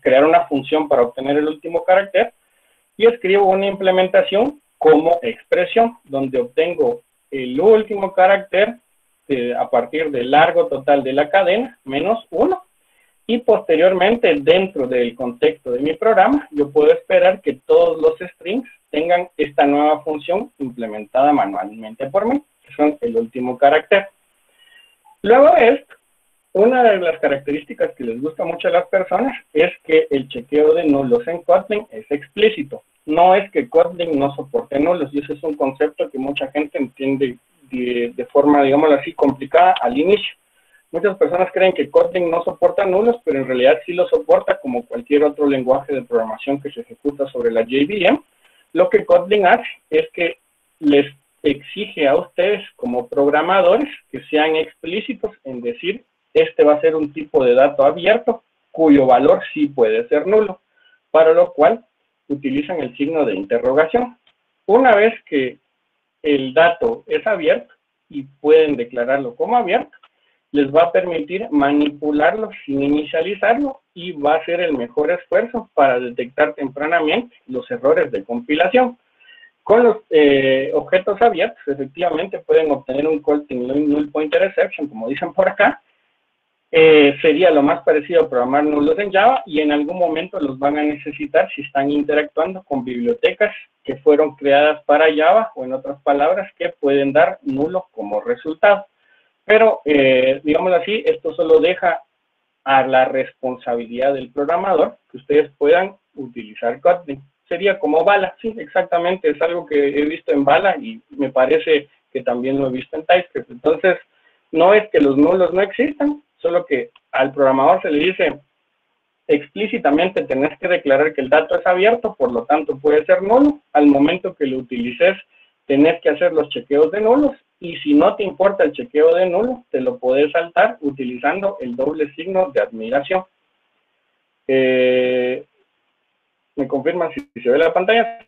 crear una función para obtener el último carácter, y escribo una implementación como expresión, donde obtengo el último carácter a partir del largo total de la cadena, menos 1, y posteriormente, dentro del contexto de mi programa, yo puedo esperar que todos los strings tengan esta nueva función implementada manualmente por mí, que son el último carácter. Luego de esto, una de las características que les gusta mucho a las personas es que el chequeo de nulos en Kotlin es explícito. No es que Kotlin no soporte nulos, y ese es un concepto que mucha gente entiende de forma, digamos así, complicada al inicio. Muchas personas creen que Kotlin no soporta nulos, pero en realidad sí lo soporta, como cualquier otro lenguaje de programación que se ejecuta sobre la JVM. Lo que Kotlin hace es que les exige a ustedes como programadores que sean explícitos en decir, este va a ser un tipo de dato abierto, cuyo valor sí puede ser nulo, para lo cual utilizan el signo de interrogación. Una vez que el dato es abierto y pueden declararlo como abierto, les va a permitir manipularlo sin inicializarlo, y va a ser el mejor esfuerzo para detectar tempranamente los errores de compilación. Con los objetos abiertos, efectivamente pueden obtener un Kotlin null pointer exception, como dicen por acá. Sería lo más parecido a programar nulos en Java, y en algún momento los van a necesitar si están interactuando con bibliotecas que fueron creadas para Java, o en otras palabras, que pueden dar nulos como resultado. Pero, digamos así, esto solo deja a la responsabilidad del programador que ustedes puedan utilizar Kotlin. Sería como Bala, sí, exactamente, es algo que he visto en Bala, y me parece que también lo he visto en TypeScript. Entonces, no es que los nulos no existan, solo que al programador se le dice explícitamente tenés que declarar que el dato es abierto, por lo tanto puede ser nulo. Al momento que lo utilices, tenés que hacer los chequeos de nulos, y si no te importa el chequeo de nulo, te lo podés saltar utilizando el doble signo de admiración. ¿Me confirman si se ve la pantalla?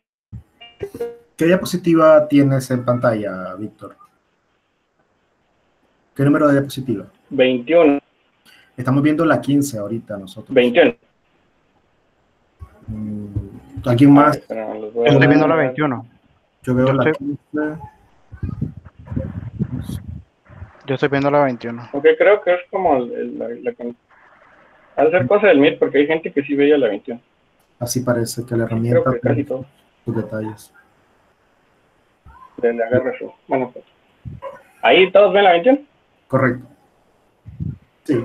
¿Qué diapositiva tienes en pantalla, Víctor? ¿Qué número de diapositiva? 21. Estamos viendo la 15 ahorita nosotros. 21. ¿Alguien más? Espera, los Yo voy a estoy viendo la dar. 21. Yo veo Yo la estoy- 15. Yo estoy viendo la 21. Ok, creo que es como la que... Al ser cosa del Meet, porque hay gente que sí veía la 21. Así parece que la Sí, creo herramienta que casi todos sus detalles. le agarra su... Bueno, pues. ¿Ahí todos ven la 21? Correcto. Sí.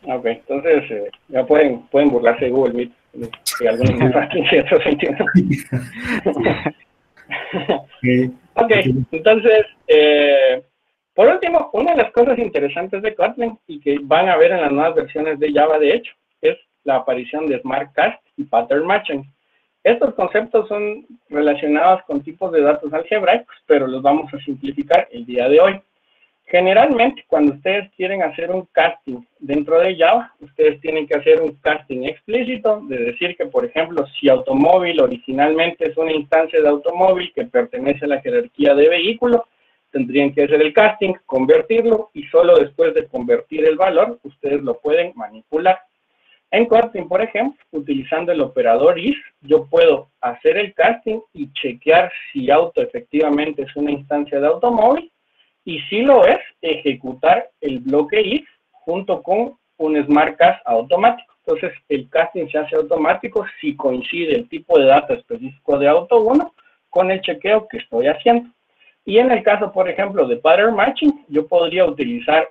Ok, entonces ya pueden burlarse de Google Meet. Que algunos ven la 15 y otros 21. Ok, entonces, por último, una de las cosas interesantes de Kotlin y que van a ver en las nuevas versiones de Java, de hecho, es la aparición de Smart Cast y Pattern Matching. Estos conceptos son relacionados con tipos de datos algebraicos, pero los vamos a simplificar el día de hoy. Generalmente, cuando ustedes quieren hacer un casting dentro de Java, ustedes tienen que hacer un casting explícito, de decir que, por ejemplo, si automóvil originalmente es una instancia de automóvil que pertenece a la jerarquía de vehículo, tendrían que hacer el casting, convertirlo, y solo después de convertir el valor, ustedes lo pueden manipular. En Kotlin, por ejemplo, utilizando el operador is, yo puedo hacer el casting y chequear si auto efectivamente es una instancia de automóvil, y si lo es, ejecutar el bloque if junto con un Smart Cast automático. Entonces, el casting se hace automático si coincide el tipo de dato específico de auto 1 con el chequeo que estoy haciendo. Y en el caso, por ejemplo, de Pattern Matching, yo podría utilizar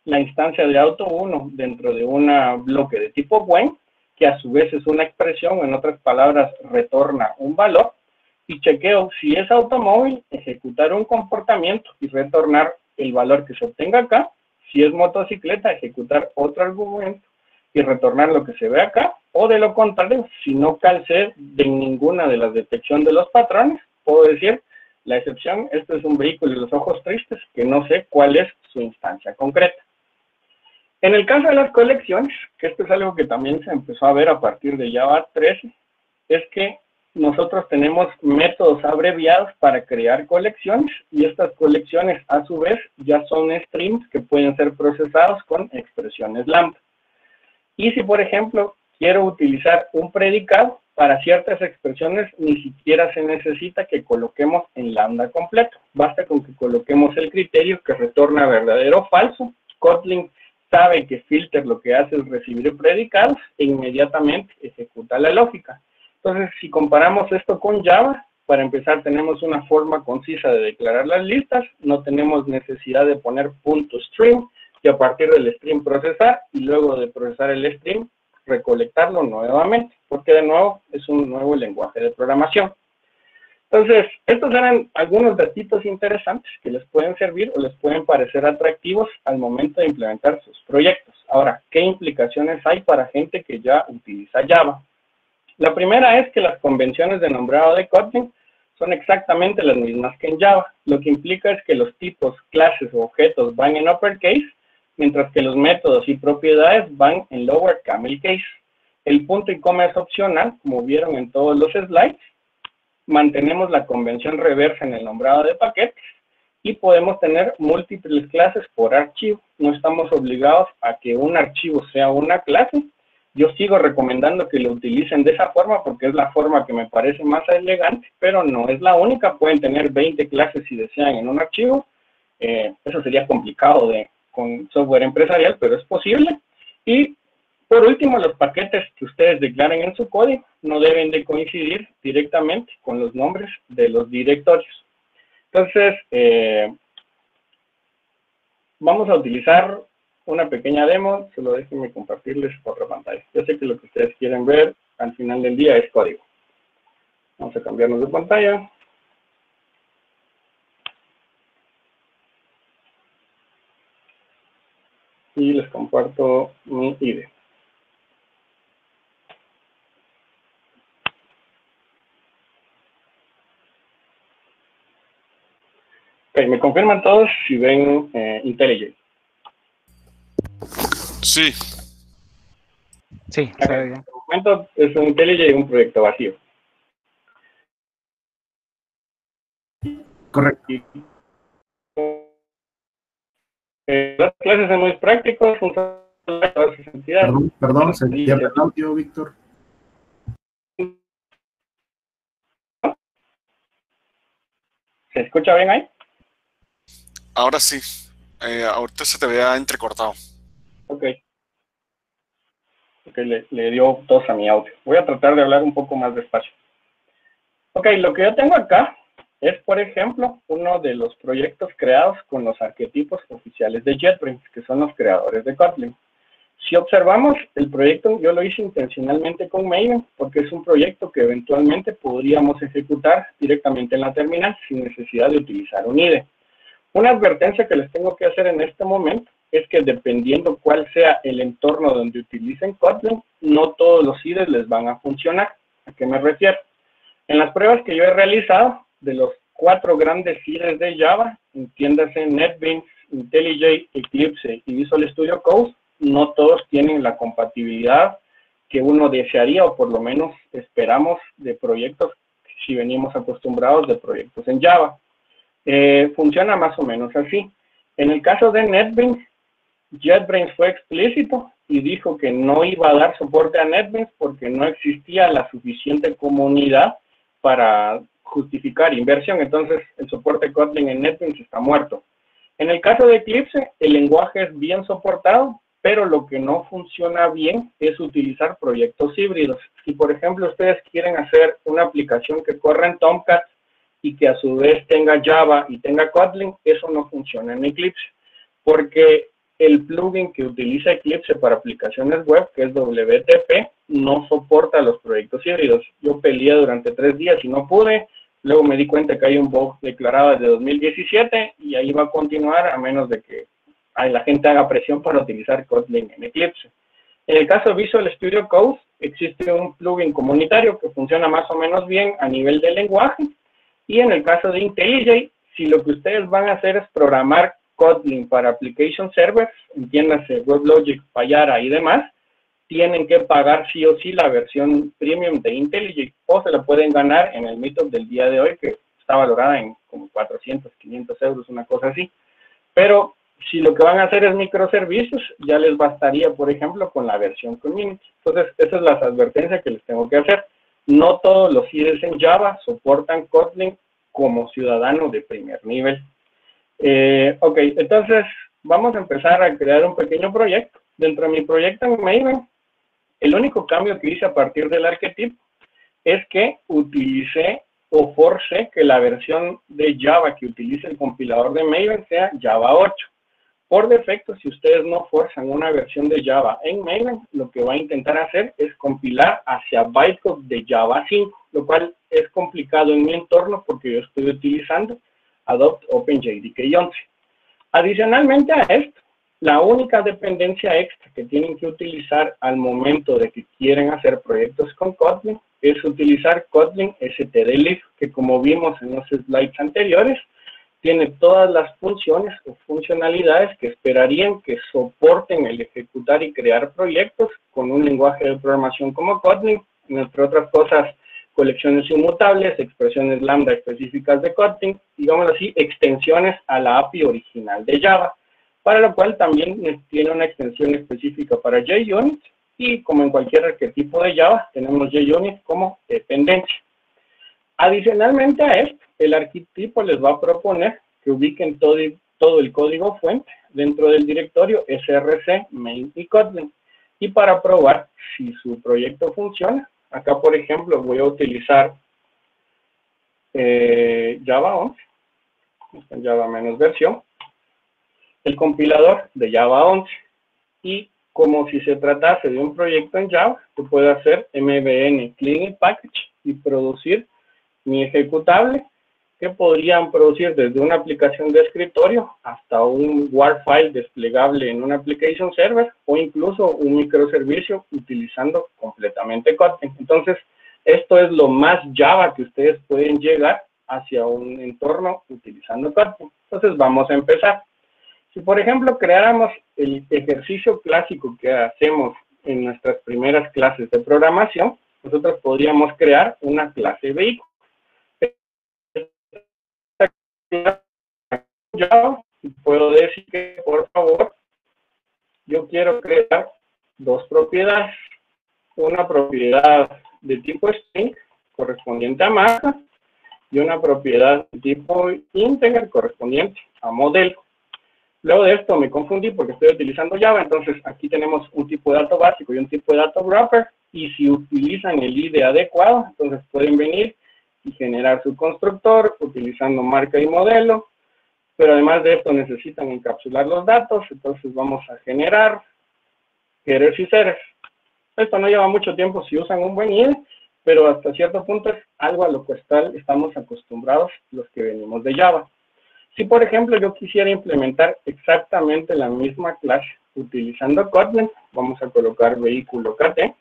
la instancia de auto 1 dentro de un bloque de tipo when, que a su vez es una expresión, en otras palabras, retorna un valor, y chequeo si es automóvil, ejecutar un comportamiento y retornar el valor que se obtenga acá. Si es motocicleta, ejecutar otro argumento y retornar lo que se ve acá, o de lo contrario, si no calcé de ninguna de las detecciones de los patrones, puedo decir, la excepción, este es un vehículo de los ojos tristes, que no sé cuál es su instancia concreta. En el caso de las colecciones, que esto es algo que también se empezó a ver a partir de Java 13, es que nosotros tenemos métodos abreviados para crear colecciones, y estas colecciones a su vez ya son streams que pueden ser procesados con expresiones lambda. Y si, por ejemplo, quiero utilizar un predicado, para ciertas expresiones ni siquiera se necesita que coloquemos en lambda completo. Basta con que coloquemos el criterio que retorna verdadero o falso. Kotlin sabe que filter lo que hace es recibir predicados e inmediatamente ejecuta la lógica. Entonces, si comparamos esto con Java, para empezar tenemos una forma concisa de declarar las listas, no tenemos necesidad de poner .string, y a partir del string procesar, y luego de procesar el string, recolectarlo nuevamente, porque de nuevo es un nuevo lenguaje de programación. Entonces, estos eran algunos datitos interesantes que les pueden servir o les pueden parecer atractivos al momento de implementar sus proyectos. Ahora, ¿qué implicaciones hay para gente que ya utiliza Java? La primera es que las convenciones de nombrado de Kotlin son exactamente las mismas que en Java, lo que implica es que los tipos, clases o objetos van en uppercase, mientras que los métodos y propiedades van en lower camel case. El punto y coma es opcional, como vieron en todos los slides. Mantenemos la convención reversa en el nombrado de paquetes y podemos tener múltiples clases por archivo. No estamos obligados a que un archivo sea una clase. Yo sigo recomendando que lo utilicen de esa forma porque es la forma que me parece más elegante, pero no es la única. Pueden tener 20 clases si desean en un archivo. Eso sería complicado con software empresarial, pero es posible. Y por último, los paquetes que ustedes declaren en su código no deben de coincidir directamente con los nombres de los directorios. Entonces, vamos a utilizar una pequeña demo. Solo déjenme compartirles otra pantalla. Yo sé que lo que ustedes quieren ver al final del día es código. Vamos a cambiarnos de pantalla. Y les comparto mi IDE. Ok, me confirman todos si ven IntelliJ. Sí. Sí, se ve bien. En este momento es un IntelliJ y un proyecto vacío. Correcto. Las clases son muy prácticos. Perdón, se pierde el audio, Víctor. ¿Se escucha bien ahí? Ahora sí. Ahorita se te vea entrecortado. Ok. Ok, le dio tos a mi audio. Voy a tratar de hablar un poco más despacio. Ok, lo que yo tengo acá es, por ejemplo, uno de los proyectos creados con los arquetipos oficiales de JetBrains, que son los creadores de Kotlin. Si observamos el proyecto, yo lo hice intencionalmente con Maven, porque es un proyecto que eventualmente podríamos ejecutar directamente en la terminal sin necesidad de utilizar un IDE. Una advertencia que les tengo que hacer en este momento es que dependiendo cuál sea el entorno donde utilicen Kotlin, no todos los IDEs les van a funcionar. ¿A qué me refiero? En las pruebas que yo he realizado, de los 4 grandes IDEs de Java, entiéndase NetBeans, IntelliJ, Eclipse y Visual Studio Code, no todos tienen la compatibilidad que uno desearía o por lo menos esperamos de proyectos si venimos acostumbrados de proyectos en Java. Funciona más o menos así. En el caso de NetBeans, JetBrains fue explícito y dijo que no iba a dar soporte a NetBeans porque no existía la suficiente comunidad para justificar inversión. Entonces, el soporte Kotlin en NetBeans está muerto. En el caso de Eclipse, el lenguaje es bien soportado, pero lo que no funciona bien es utilizar proyectos híbridos. Si, por ejemplo, ustedes quieren hacer una aplicación que corra en Tomcat y que a su vez tenga Java y tenga Kotlin, eso no funciona en Eclipse, porque el plugin que utiliza Eclipse para aplicaciones web, que es WTP, no soporta los proyectos híbridos. Yo peleé durante 3 días y no pude. Luego me di cuenta que hay un bug declarado desde 2017 y ahí va a continuar a menos de que la gente haga presión para utilizar Kotlin en Eclipse. En el caso de Visual Studio Code, existe un plugin comunitario que funciona más o menos bien a nivel de lenguaje. Y en el caso de IntelliJ, si lo que ustedes van a hacer es programar Kotlin para Application Servers, entiéndase WebLogic, Payara y demás, tienen que pagar sí o sí la versión premium de IntelliJ, o se la pueden ganar en el Meetup del día de hoy, que está valorada en como 400, 500 euros, una cosa así. Pero si lo que van a hacer es microservicios, ya les bastaría, por ejemplo, con la versión Community. Entonces, esas son las advertencias que les tengo que hacer. No todos los IDEs en Java soportan Kotlin como ciudadano de primer nivel. Ok, entonces vamos a empezar a crear un pequeño proyecto. Dentro de mi proyecto en Maven, el único cambio que hice a partir del arquetipo es que utilicé o forcé que la versión de Java que utilice el compilador de Maven sea Java 8. Por defecto, si ustedes no forzan una versión de Java en Maven, lo que va a intentar hacer es compilar hacia bytecode de Java 5, lo cual es complicado en mi entorno porque yo estoy utilizando Adopt OpenJDK 11. Adicionalmente a esto, la única dependencia extra que tienen que utilizar al momento de que quieren hacer proyectos con Kotlin es utilizar Kotlin stdlib, que como vimos en los slides anteriores, tiene todas las funciones o funcionalidades que esperarían que soporten el ejecutar y crear proyectos con un lenguaje de programación como Kotlin, entre otras cosas, colecciones inmutables, expresiones lambda específicas de Kotlin, digamos así, extensiones a la API original de Java, para lo cual también tiene una extensión específica para JUnit, y como en cualquier arquetipo de Java, tenemos JUnit como dependencia. Adicionalmente a esto, el arquetipo les va a proponer que ubiquen todo el código fuente dentro del directorio src, main y Kotlin. Y para probar si su proyecto funciona, acá por ejemplo voy a utilizar Java 11, Java menos versión, el compilador de Java 11. Y como si se tratase de un proyecto en Java, yo puedo hacer mbn clean package y producir mi ejecutable, que podrían producir desde una aplicación de escritorio hasta un WAR file desplegable en una application server o incluso un microservicio utilizando completamente Kotlin. Entonces, esto es lo más Java que ustedes pueden llegar hacia un entorno utilizando Kotlin. Entonces, vamos a empezar. Si, por ejemplo, creáramos el ejercicio clásico que hacemos en nuestras primeras clases de programación, nosotros podríamos crear una clase vehículo. Yo puedo decir que, por favor, yo quiero crear 2 propiedades. Una propiedad de tipo string, correspondiente a marca, y una propiedad de tipo integer correspondiente a modelo. Luego de esto me confundí porque estoy utilizando Java, entonces aquí tenemos un tipo de dato básico y un tipo de dato wrapper, y si utilizan el IDE adecuado, entonces pueden venir y generar su constructor utilizando marca y modelo, pero además de esto necesitan encapsular los datos, entonces vamos a generar headers y setters. Esto no lleva mucho tiempo si usan un buen IDE, pero hasta cierto punto es algo a lo que estamos acostumbrados los que venimos de Java. Si, por ejemplo, yo quisiera implementar exactamente la misma clase utilizando Kotlin, vamos a colocar vehículo KT.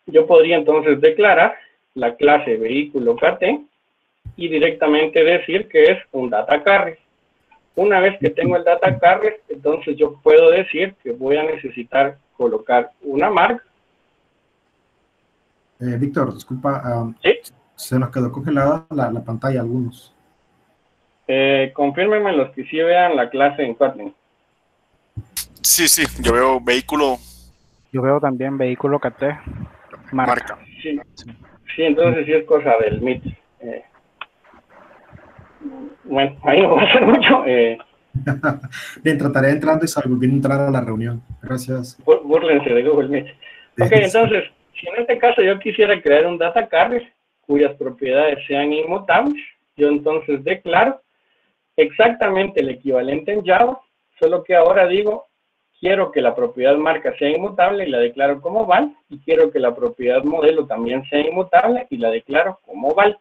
Yo podría entonces declarar la clase vehículo KT y directamente decir que es un data carrier. Una vez que tengo el data carrier, entonces yo puedo decir que voy a necesitar colocar una marca. Víctor, disculpa, ¿Sí? se nos quedó congelada la pantalla algunos. Confírmenme los que sí vean la clase en Kotlin. Sí, sí, yo veo vehículo Yo veo también vehículo KT, marca. Sí, sí, entonces sí es cosa del Meet. Bueno, ahí no va a hacer mucho. Bien, trataré entrando y salgo bien entrar a la reunión. Gracias. Búrlense de Google Meet. Ok, entonces, si en este caso yo quisiera crear un data carrier cuyas propiedades sean inmutables, yo entonces declaro exactamente el equivalente en Java, solo que ahora digo, quiero que la propiedad marca sea inmutable y la declaro como val, y quiero que la propiedad modelo también sea inmutable y la declaro como val.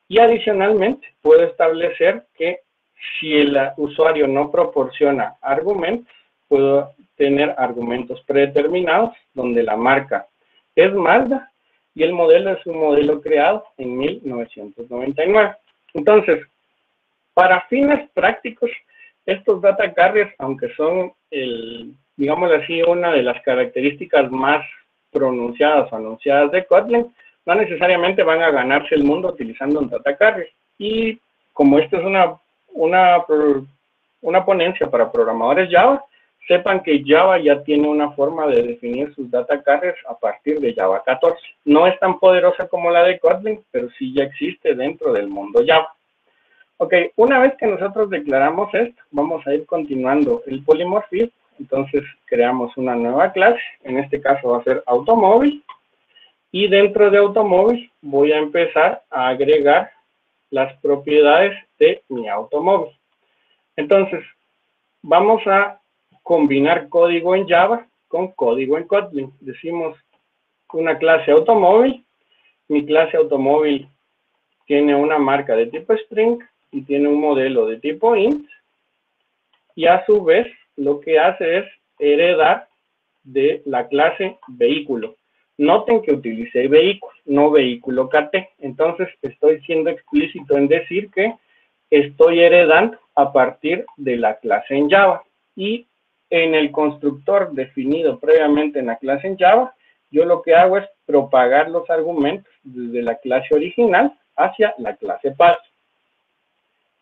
Y adicionalmente, puedo establecer que si el usuario no proporciona argumentos, puedo tener argumentos predeterminados donde la marca es Mazda y el modelo es un modelo creado en 1999. Entonces, para fines prácticos, estos data carriers, aunque son, digámoslo así, una de las características más pronunciadas o anunciadas de Kotlin, no necesariamente van a ganarse el mundo utilizando un data carrier. Y como esto es una ponencia para programadores Java, sepan que Java ya tiene una forma de definir sus data carriers a partir de Java 14. No es tan poderosa como la de Kotlin, pero sí ya existe dentro del mundo Java. Ok, una vez que nosotros declaramos esto, vamos a ir continuando el polimorfismo. Entonces creamos una nueva clase, en este caso va a ser automóvil, y dentro de automóvil voy a empezar a agregar las propiedades de mi automóvil. Entonces, vamos a combinar código en Java con código en Kotlin. Decimos una clase automóvil, mi clase automóvil tiene una marca de tipo string y tiene un modelo de tipo int, y a su vez lo que hace es heredar de la clase vehículo. Noten que utilicé vehículo, no vehículo KT, entonces estoy siendo explícito en decir que estoy heredando a partir de la clase en Java, y en el constructor definido previamente en la clase en Java, yo lo que hago es propagar los argumentos desde la clase original hacia la clase path.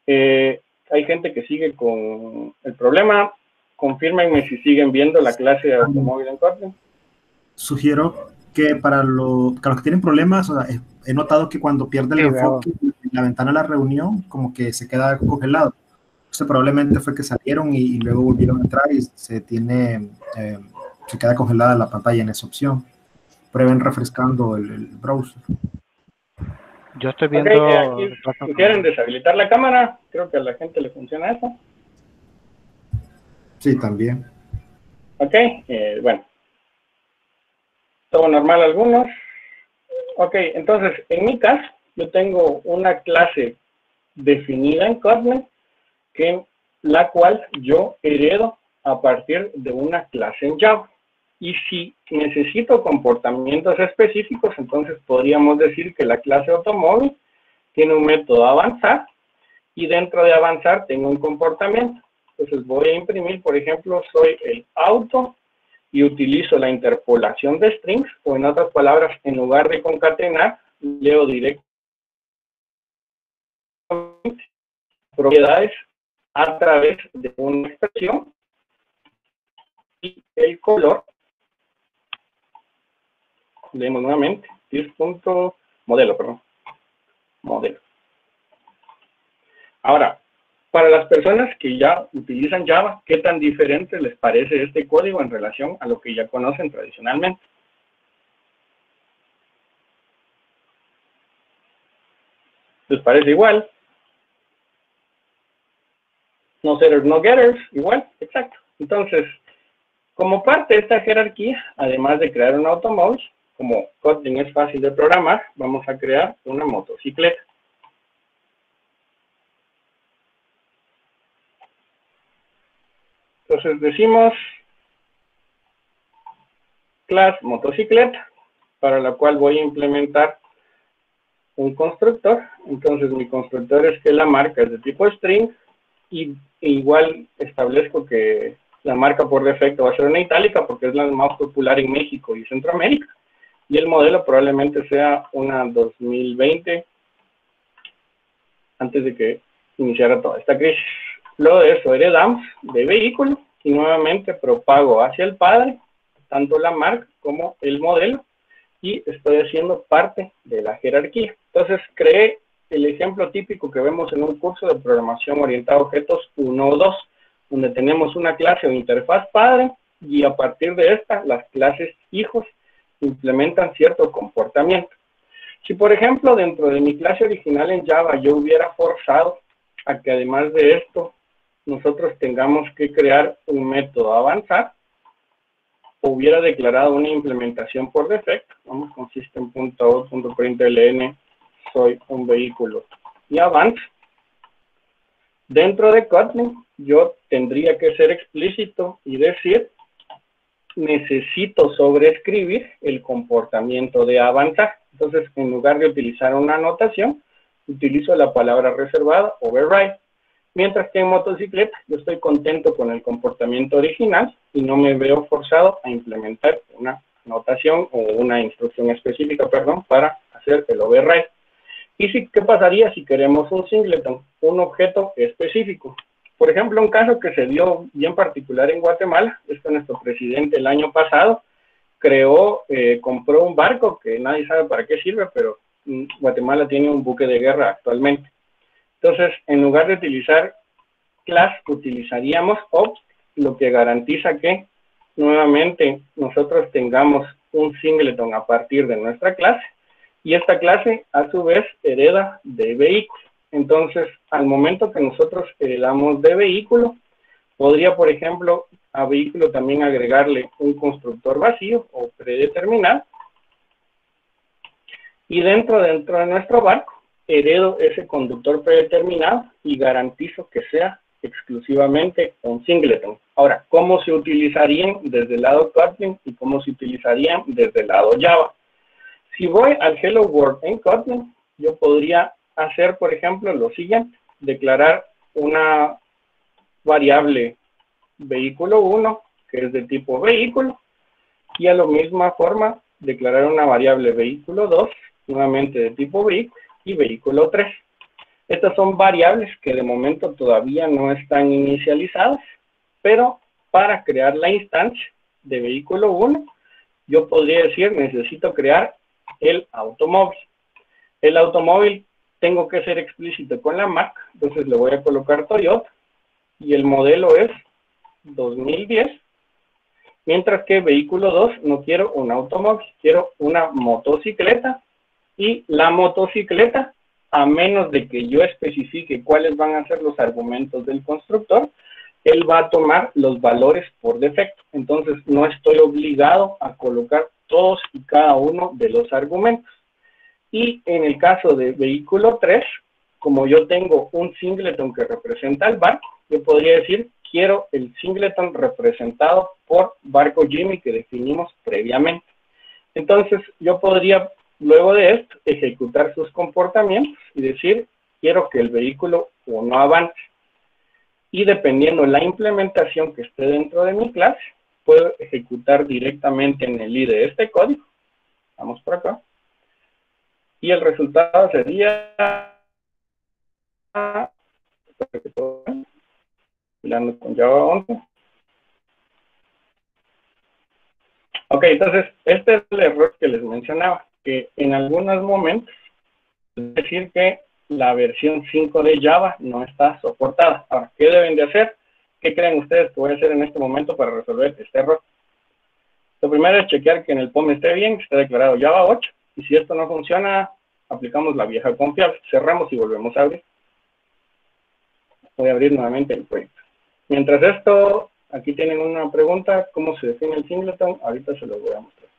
Hay gente que sigue con el problema. Confírmenme si siguen viendo la clase de automóvil en Kotlin. Sugiero que para los que tienen problemas, o sea, he notado que cuando pierde el enfoque en la ventana de la reunión, como que se queda congelado. Entonces, probablemente fue que salieron y luego volvieron a entrar y se queda congelada la pantalla en esa opción. Prueben refrescando el browser. Yo estoy viendo... Okay, si quieren deshabilitar la cámara, creo que a la gente le funciona eso. Sí, también. Ok, bueno. Todo normal algunos. Ok, entonces, en mi caso, yo tengo una clase definida en Kotlin, la cual yo heredo a partir de una clase en Java. Y si necesito comportamientos específicos, entonces podríamos decir que la clase automóvil tiene un método avanzar, y dentro de avanzar tengo un comportamiento. Entonces voy a imprimir, por ejemplo, soy el auto, y utilizo la interpolación de strings, o en otras palabras, en lugar de concatenar, leo directamente propiedades a través de una expresión, y el color, leemos nuevamente, modelo, perdón. modelo. Ahora, para las personas que ya utilizan Java, ¿qué tan diferente les parece este código en relación a lo que ya conocen tradicionalmente? ¿Les parece igual? No setters, no getters, igual, exacto. Entonces, como parte de esta jerarquía, además de crear un automóvil, como Kotlin es fácil de programar, vamos a crear una motocicleta. Entonces decimos class motocicleta, para la cual voy a implementar un constructor. Entonces mi constructor es que la marca es de tipo string, y igual establezco que la marca por defecto va a ser una itálica porque es la más popular en México y Centroamérica. Y el modelo probablemente sea una 2020, antes de que iniciara toda esta crisis. Luego de eso heredamos de vehículo y nuevamente propago hacia el padre tanto la marca como el modelo y estoy haciendo parte de la jerarquía. Entonces creé el ejemplo típico que vemos en un curso de programación orientada a objetos 1 o 2, donde tenemos una clase o interfaz padre y a partir de esta las clases hijos implementan cierto comportamiento. Si por ejemplo dentro de mi clase original en Java yo hubiera forzado a que además de esto nosotros tengamos que crear un método avanzar, o hubiera declarado una implementación por defecto, vamos con system.out.println, soy un vehículo y avance. Dentro de Kotlin yo tendría que ser explícito y decir necesito sobreescribir el comportamiento de avanzar. Entonces en lugar de utilizar una anotación utilizo la palabra reservada override. Mientras que en motocicleta yo estoy contento con el comportamiento original y no me veo forzado a implementar una anotación o una instrucción específica, perdón, para hacer el override. ¿Y qué pasaría si queremos un singleton, un objeto específico? Por ejemplo, un caso que se dio bien particular en Guatemala es que nuestro presidente el año pasado compró un barco que nadie sabe para qué sirve, pero Guatemala tiene un buque de guerra actualmente. Entonces, en lugar de utilizar class, utilizaríamos object, lo que garantiza que nuevamente nosotros tengamos un singleton a partir de nuestra clase y esta clase a su vez hereda de vehículo. Entonces, al momento que nosotros heredamos de vehículo, podría, por ejemplo, a vehículo también agregarle un constructor vacío o predeterminado y dentro de nuestro barco heredo ese conductor predeterminado y garantizo que sea exclusivamente un singleton. Ahora, ¿cómo se utilizarían desde el lado Kotlin y cómo se utilizarían desde el lado Java? Si voy al Hello World en Kotlin, yo podría hacer, por ejemplo, lo siguiente: declarar una variable vehículo 1, que es de tipo vehículo, y a la misma forma declarar una variable vehículo 2, nuevamente de tipo vehículo, y vehículo 3. Estas son variables que de momento todavía no están inicializadas, pero para crear la instancia de vehículo 1, yo podría decir, necesito crear el automóvil. El automóvil tengo que ser explícito con la marca, entonces le voy a colocar Toyota, y el modelo es 2010, mientras que vehículo 2 no quiero un automóvil, quiero una motocicleta, y la motocicleta, a menos de que yo especifique cuáles van a ser los argumentos del constructor, él va a tomar los valores por defecto. Entonces, no estoy obligado a colocar todos y cada uno de los argumentos. Y en el caso de vehículo 3, como yo tengo un singleton que representa el barco, yo podría decir, quiero el singleton representado por barco Jimmy que definimos previamente. Entonces, yo podría, luego de esto, ejecutar sus comportamientos y decir, quiero que el vehículo 1 avance. Y dependiendo de la implementación que esté dentro de mi clase, puedo ejecutar directamente en el IDE de este código. Vamos por acá. Y el resultado sería... Mirando con Java 11. Ok, entonces, este es el error que les mencionaba, que en algunos momentos Es decir que la versión 5 de Java no está soportada. Ahora, ¿qué deben de hacer? ¿Qué creen ustedes que voy a hacer en este momento para resolver este error? Lo primero es chequear que en el POM esté bien, que esté declarado Java 8. Y si esto no funciona, aplicamos la vieja confiable. Cerramos y volvemos a abrir. Voy a abrir nuevamente el proyecto. Mientras esto, aquí tienen una pregunta, ¿cómo se define el singleton? Ahorita se los voy a mostrar.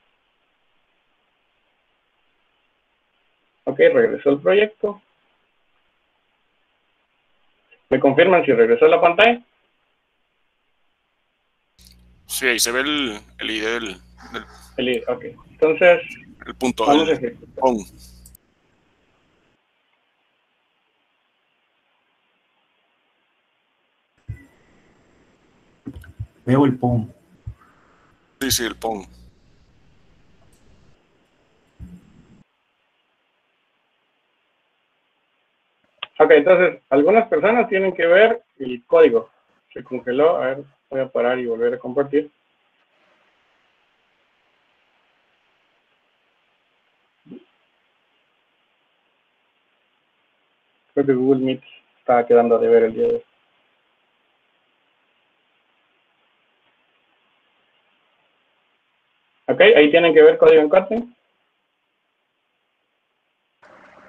Ok, regresó el proyecto. ¿Me confirman si regresó a la pantalla? Sí, ahí se ve el ID El ID, ok. Entonces, el punto. vamos a ejecutar. POM. Veo el POM. Sí, el POM. Ok, entonces, algunas personas tienen que ver el código. Se congeló. A ver, voy a parar y volver a compartir. Creo que Google Meet está quedando a deber el día de hoy. Ok, ahí tienen que ver código en Kotlin.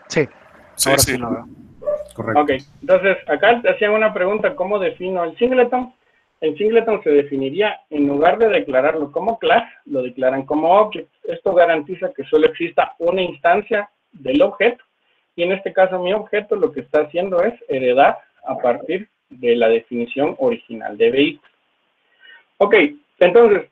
Sí, Sí, ahora sí. sí lo veo. Correcto. Ok, entonces acá te hacían una pregunta, ¿cómo defino el singleton? El singleton se definiría, en lugar de declararlo como class, lo declaran como object. Esto garantiza que solo exista una instancia del objeto. Y en este caso mi objeto lo que está haciendo es heredar a partir de la definición original de vehículo. Ok, entonces,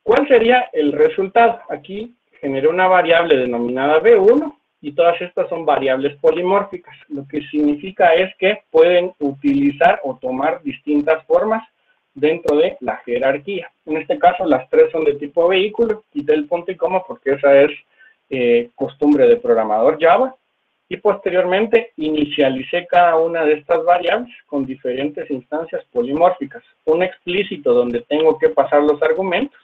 ¿cuál sería el resultado? Aquí generé una variable denominada B1 y todas estas son variables polimórficas. Lo que significa es que pueden utilizar o tomar distintas formas dentro de la jerarquía. En este caso, las tres son de tipo vehículo. Quité el punto y coma porque esa es costumbre de programador Java. Y posteriormente inicialicé cada una de estas variables con diferentes instancias polimórficas. Un explícito donde tengo que pasar los argumentos,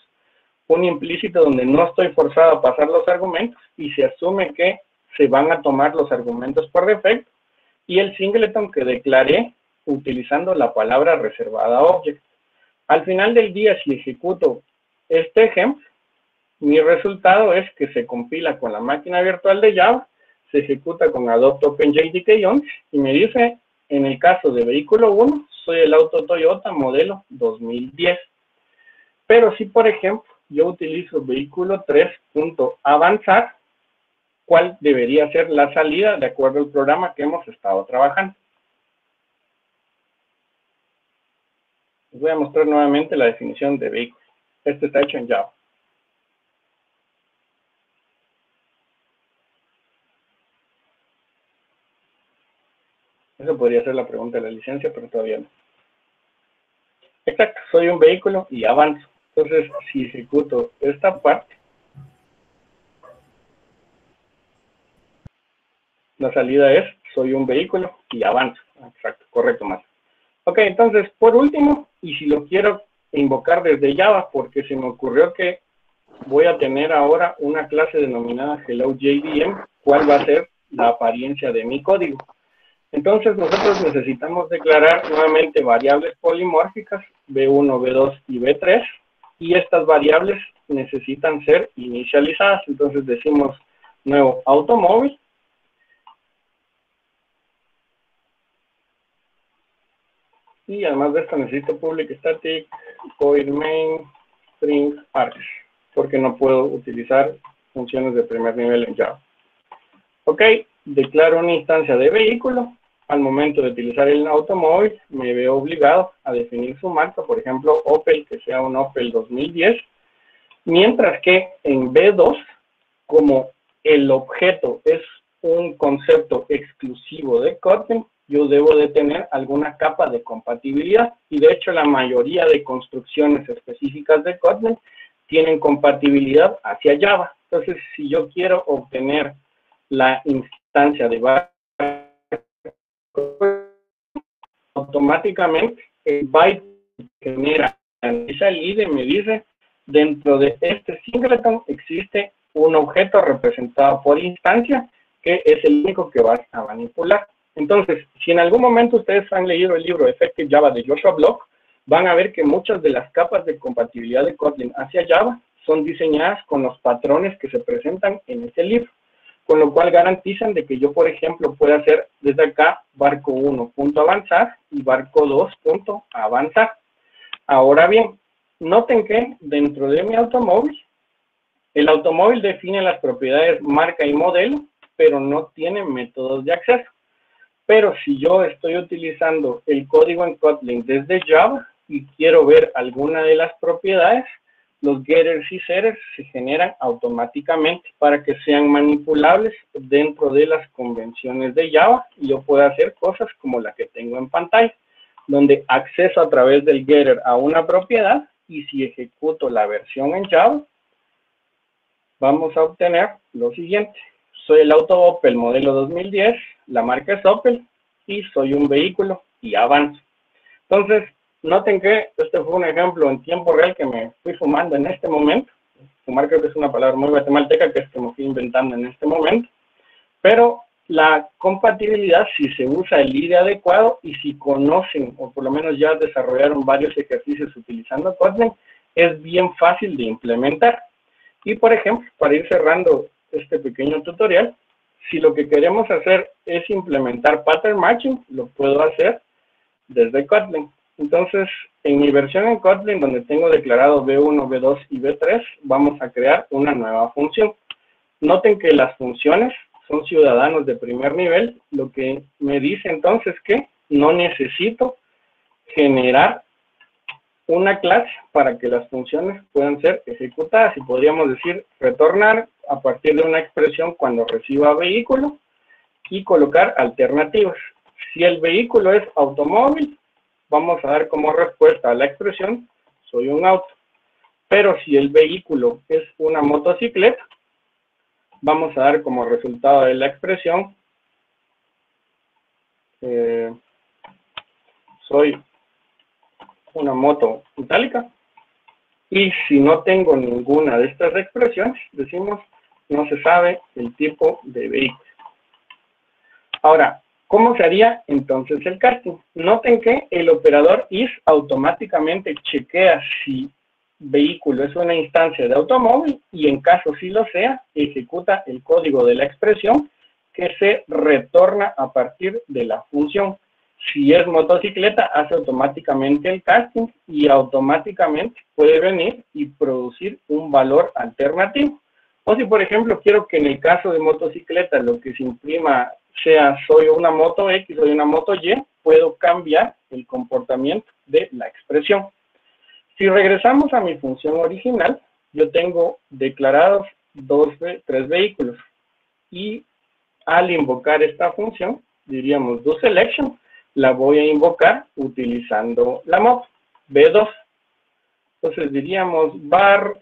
un implícito donde no estoy forzado a pasar los argumentos y se asume que se van a tomar los argumentos por defecto, y el singleton que declaré utilizando la palabra reservada object. Al final del día, si ejecuto este ejemplo, mi resultado es que se compila con la máquina virtual de Java, se ejecuta con Adopt OpenJDK11 y me dice, en el caso de vehículo 1, soy el auto Toyota modelo 2010. Pero si, por ejemplo, yo utilizo vehículo 3.avanzar, ¿cuál debería ser la salida de acuerdo al programa que hemos estado trabajando? Les voy a mostrar nuevamente la definición de vehículo. Esto está hecho en Java. Eso podría ser la pregunta de la licencia, pero todavía no. Exacto, soy un vehículo y avanzo. Entonces, si ejecuto esta parte, la salida es, soy un vehículo y avanzo. Exacto, correcto, más. Ok, entonces, por último, y si lo quiero invocar desde Java, porque se me ocurrió que voy a tener ahora una clase denominada HelloJVM, ¿cuál va a ser la apariencia de mi código? Entonces, nosotros necesitamos declarar nuevamente variables polimórficas, B1, B2 y B3, y estas variables necesitan ser inicializadas. Entonces, decimos nuevo automóvil, y además de esto necesito public static, void main, string args, porque no puedo utilizar funciones de primer nivel en Java. Ok, declaro una instancia de vehículo. Al momento de utilizar el automóvil, me veo obligado a definir su marca, por ejemplo, Opel, que sea un Opel 2010, mientras que en B2, como el objeto es un concepto exclusivo de Kotlin, yo debo de tener alguna capa de compatibilidad, y de hecho la mayoría de construcciones específicas de Kotlin tienen compatibilidad hacia Java. Entonces, si yo quiero obtener la instancia de automáticamente el byte genera esa ID me dice, dentro de este singleton existe un objeto representado por instancia que es el único que vas a manipular. Entonces, si en algún momento ustedes han leído el libro Effective Java de Joshua Block, van a ver que muchas de las capas de compatibilidad de Kotlin hacia Java son diseñadas con los patrones que se presentan en ese libro, con lo cual garantizan de que yo, por ejemplo, pueda hacer desde acá barco 1.avanzar y barco 2.avanzar. Ahora bien, noten que dentro de mi automóvil, el automóvil define las propiedades marca y modelo, pero no tiene métodos de acceso. Pero si yo estoy utilizando el código en Kotlin desde Java y quiero ver alguna de las propiedades, los getters y setters se generan automáticamente para que sean manipulables dentro de las convenciones de Java y yo pueda hacer cosas como la que tengo en pantalla, donde acceso a través del getter a una propiedad y si ejecuto la versión en Java, vamos a obtener lo siguiente. Soy el auto Opel modelo 2010, la marca es Opel y soy un vehículo y avanzo. Entonces, noten que este fue un ejemplo en tiempo real que me fui fumando en este momento. Fumar creo que es una palabra muy guatemalteca que es que me fui inventando en este momento. Pero la compatibilidad, si se usa el IDE adecuado y si conocen o por lo menos ya desarrollaron varios ejercicios utilizando Kotlin, es bien fácil de implementar. Y por ejemplo, para ir cerrando este pequeño tutorial, si lo que queremos hacer es implementar pattern matching, lo puedo hacer desde Kotlin. Entonces, en mi versión en Kotlin, donde tengo declarado B1, B2 y B3, vamos a crear una nueva función. Noten que las funciones son ciudadanos de primer nivel, lo que me dice entonces que no necesito generar una clase para que las funciones puedan ser ejecutadas. Y podríamos decir retornar a partir de una expresión cuando reciba vehículo y colocar alternativas. Si el vehículo es automóvil, vamos a dar como respuesta a la expresión soy un auto. Pero si el vehículo es una motocicleta, vamos a dar como resultado de la expresión soy una moto itálica. Y si no tengo ninguna de estas expresiones, decimos no se sabe el tipo de vehículo. Ahora, ¿cómo se haría entonces el casting? Noten que el operador is automáticamente chequea si vehículo es una instancia de automóvil y en caso sí lo sea, ejecuta el código de la expresión que se retorna a partir de la función. Si es motocicleta, hace automáticamente el casting y automáticamente puede venir y producir un valor alternativo. O si, por ejemplo, quiero que en el caso de motocicleta lo que se imprima sea soy una moto X, soy una moto Y, puedo cambiar el comportamiento de la expresión. Si regresamos a mi función original, yo tengo declarados tres vehículos. Y al invocar esta función, diríamos doSelection, la voy a invocar utilizando la moto, B2. Entonces diríamos var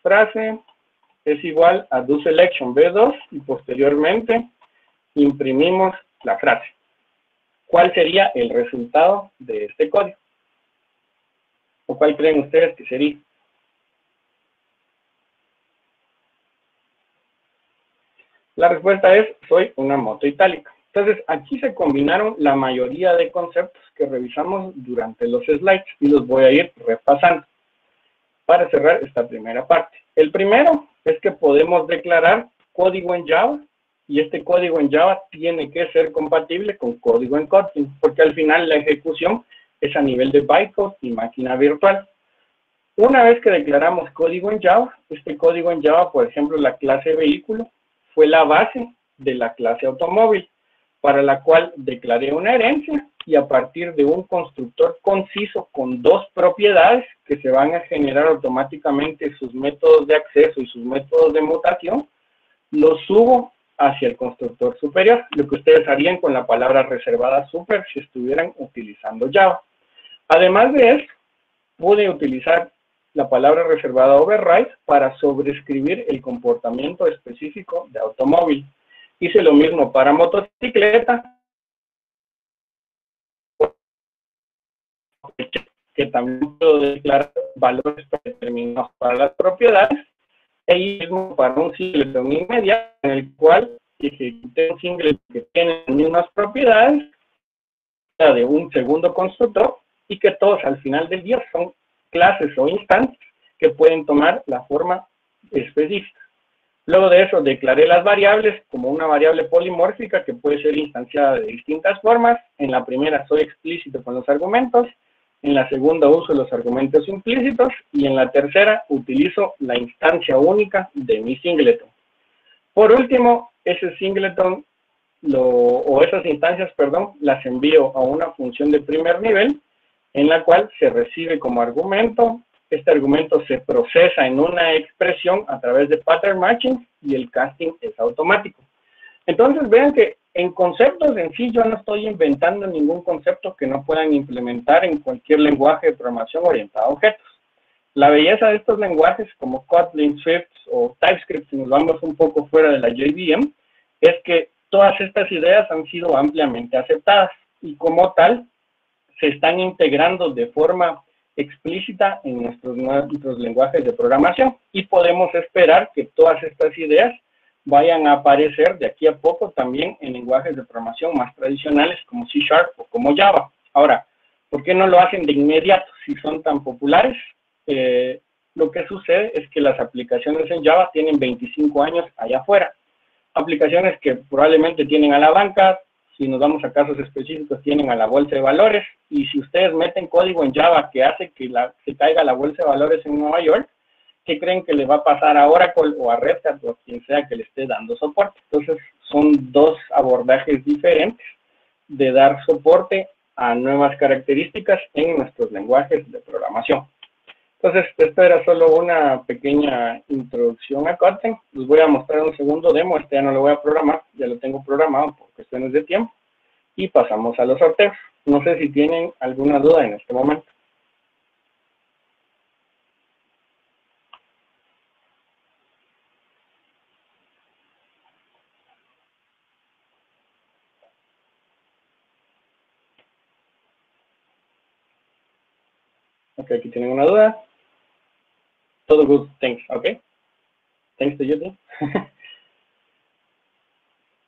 frase es igual a doSelection B2 y posteriormente imprimimos la frase. ¿Cuál sería el resultado de este código? ¿O cuál creen ustedes que sería? La respuesta es soy una moto itálica. Entonces, aquí se combinaron la mayoría de conceptos que revisamos durante los slides y los voy a ir repasando para cerrar esta primera parte. El primero es que podemos declarar código en Java y este código en Java tiene que ser compatible con código en Kotlin porque al final la ejecución es a nivel de bytecode y máquina virtual. Una vez que declaramos código en Java, este código en Java, por ejemplo, la clase vehículo fue la base de la clase automóvil, para la cual declaré una herencia y a partir de un constructor conciso con dos propiedades que se van a generar automáticamente sus métodos de acceso y sus métodos de mutación, los subo hacia el constructor superior, lo que ustedes harían con la palabra reservada super si estuvieran utilizando Java. Además de eso, pude utilizar la palabra reservada override para sobreescribir el comportamiento específico de automóvil. Hice lo mismo para motocicleta, que también puedo declarar valores predeterminados para las propiedades, e mismo para un ciclo inmediato en el cual que ejecute un singleton que tiene las mismas propiedades de un segundo constructor y que todos al final del día son clases o instancias que pueden tomar la forma específica. Luego de eso declaré las variables como una variable polimórfica que puede ser instanciada de distintas formas. En la primera soy explícito con los argumentos, en la segunda uso los argumentos implícitos y en la tercera utilizo la instancia única de mi singleton. Por último, ese singleton o esas instancias, perdón, las envío a una función de primer nivel en la cual se recibe como argumento. Este argumento se procesa en una expresión a través de pattern matching y el casting es automático. Entonces vean que en conceptos en sí yo no estoy inventando ningún concepto que no puedan implementar en cualquier lenguaje de programación orientado a objetos. La belleza de estos lenguajes como Kotlin, Swift o TypeScript, si nos vamos un poco fuera de la JVM, es que todas estas ideas han sido ampliamente aceptadas y como tal se están integrando de forma explícita en nuestros lenguajes de programación y podemos esperar que todas estas ideas vayan a aparecer de aquí a poco también en lenguajes de programación más tradicionales como C# o como Java. Ahora, ¿por qué no lo hacen de inmediato si son tan populares? Lo que sucede es que las aplicaciones en Java tienen 25 años allá afuera. Aplicaciones que probablemente tienen a la banca, si nos vamos a casos específicos, tienen a la bolsa de valores, y si ustedes meten código en Java que hace que se caiga la bolsa de valores en Nueva York, ¿qué creen que le va a pasar a Oracle o a Red Hat o a quien sea que le esté dando soporte? Entonces, son dos abordajes diferentes de dar soporte a nuevas características en nuestros lenguajes de programación. Entonces, esto era solo una pequeña introducción a Kotlin. Les voy a mostrar un segundo demo. Este ya no lo voy a programar, ya lo tengo programado por cuestiones de tiempo. Y pasamos a los sorteos. No sé si tienen alguna duda en este momento. Ok, aquí tienen una duda. Todo good, thanks, ok. Thanks to you, too.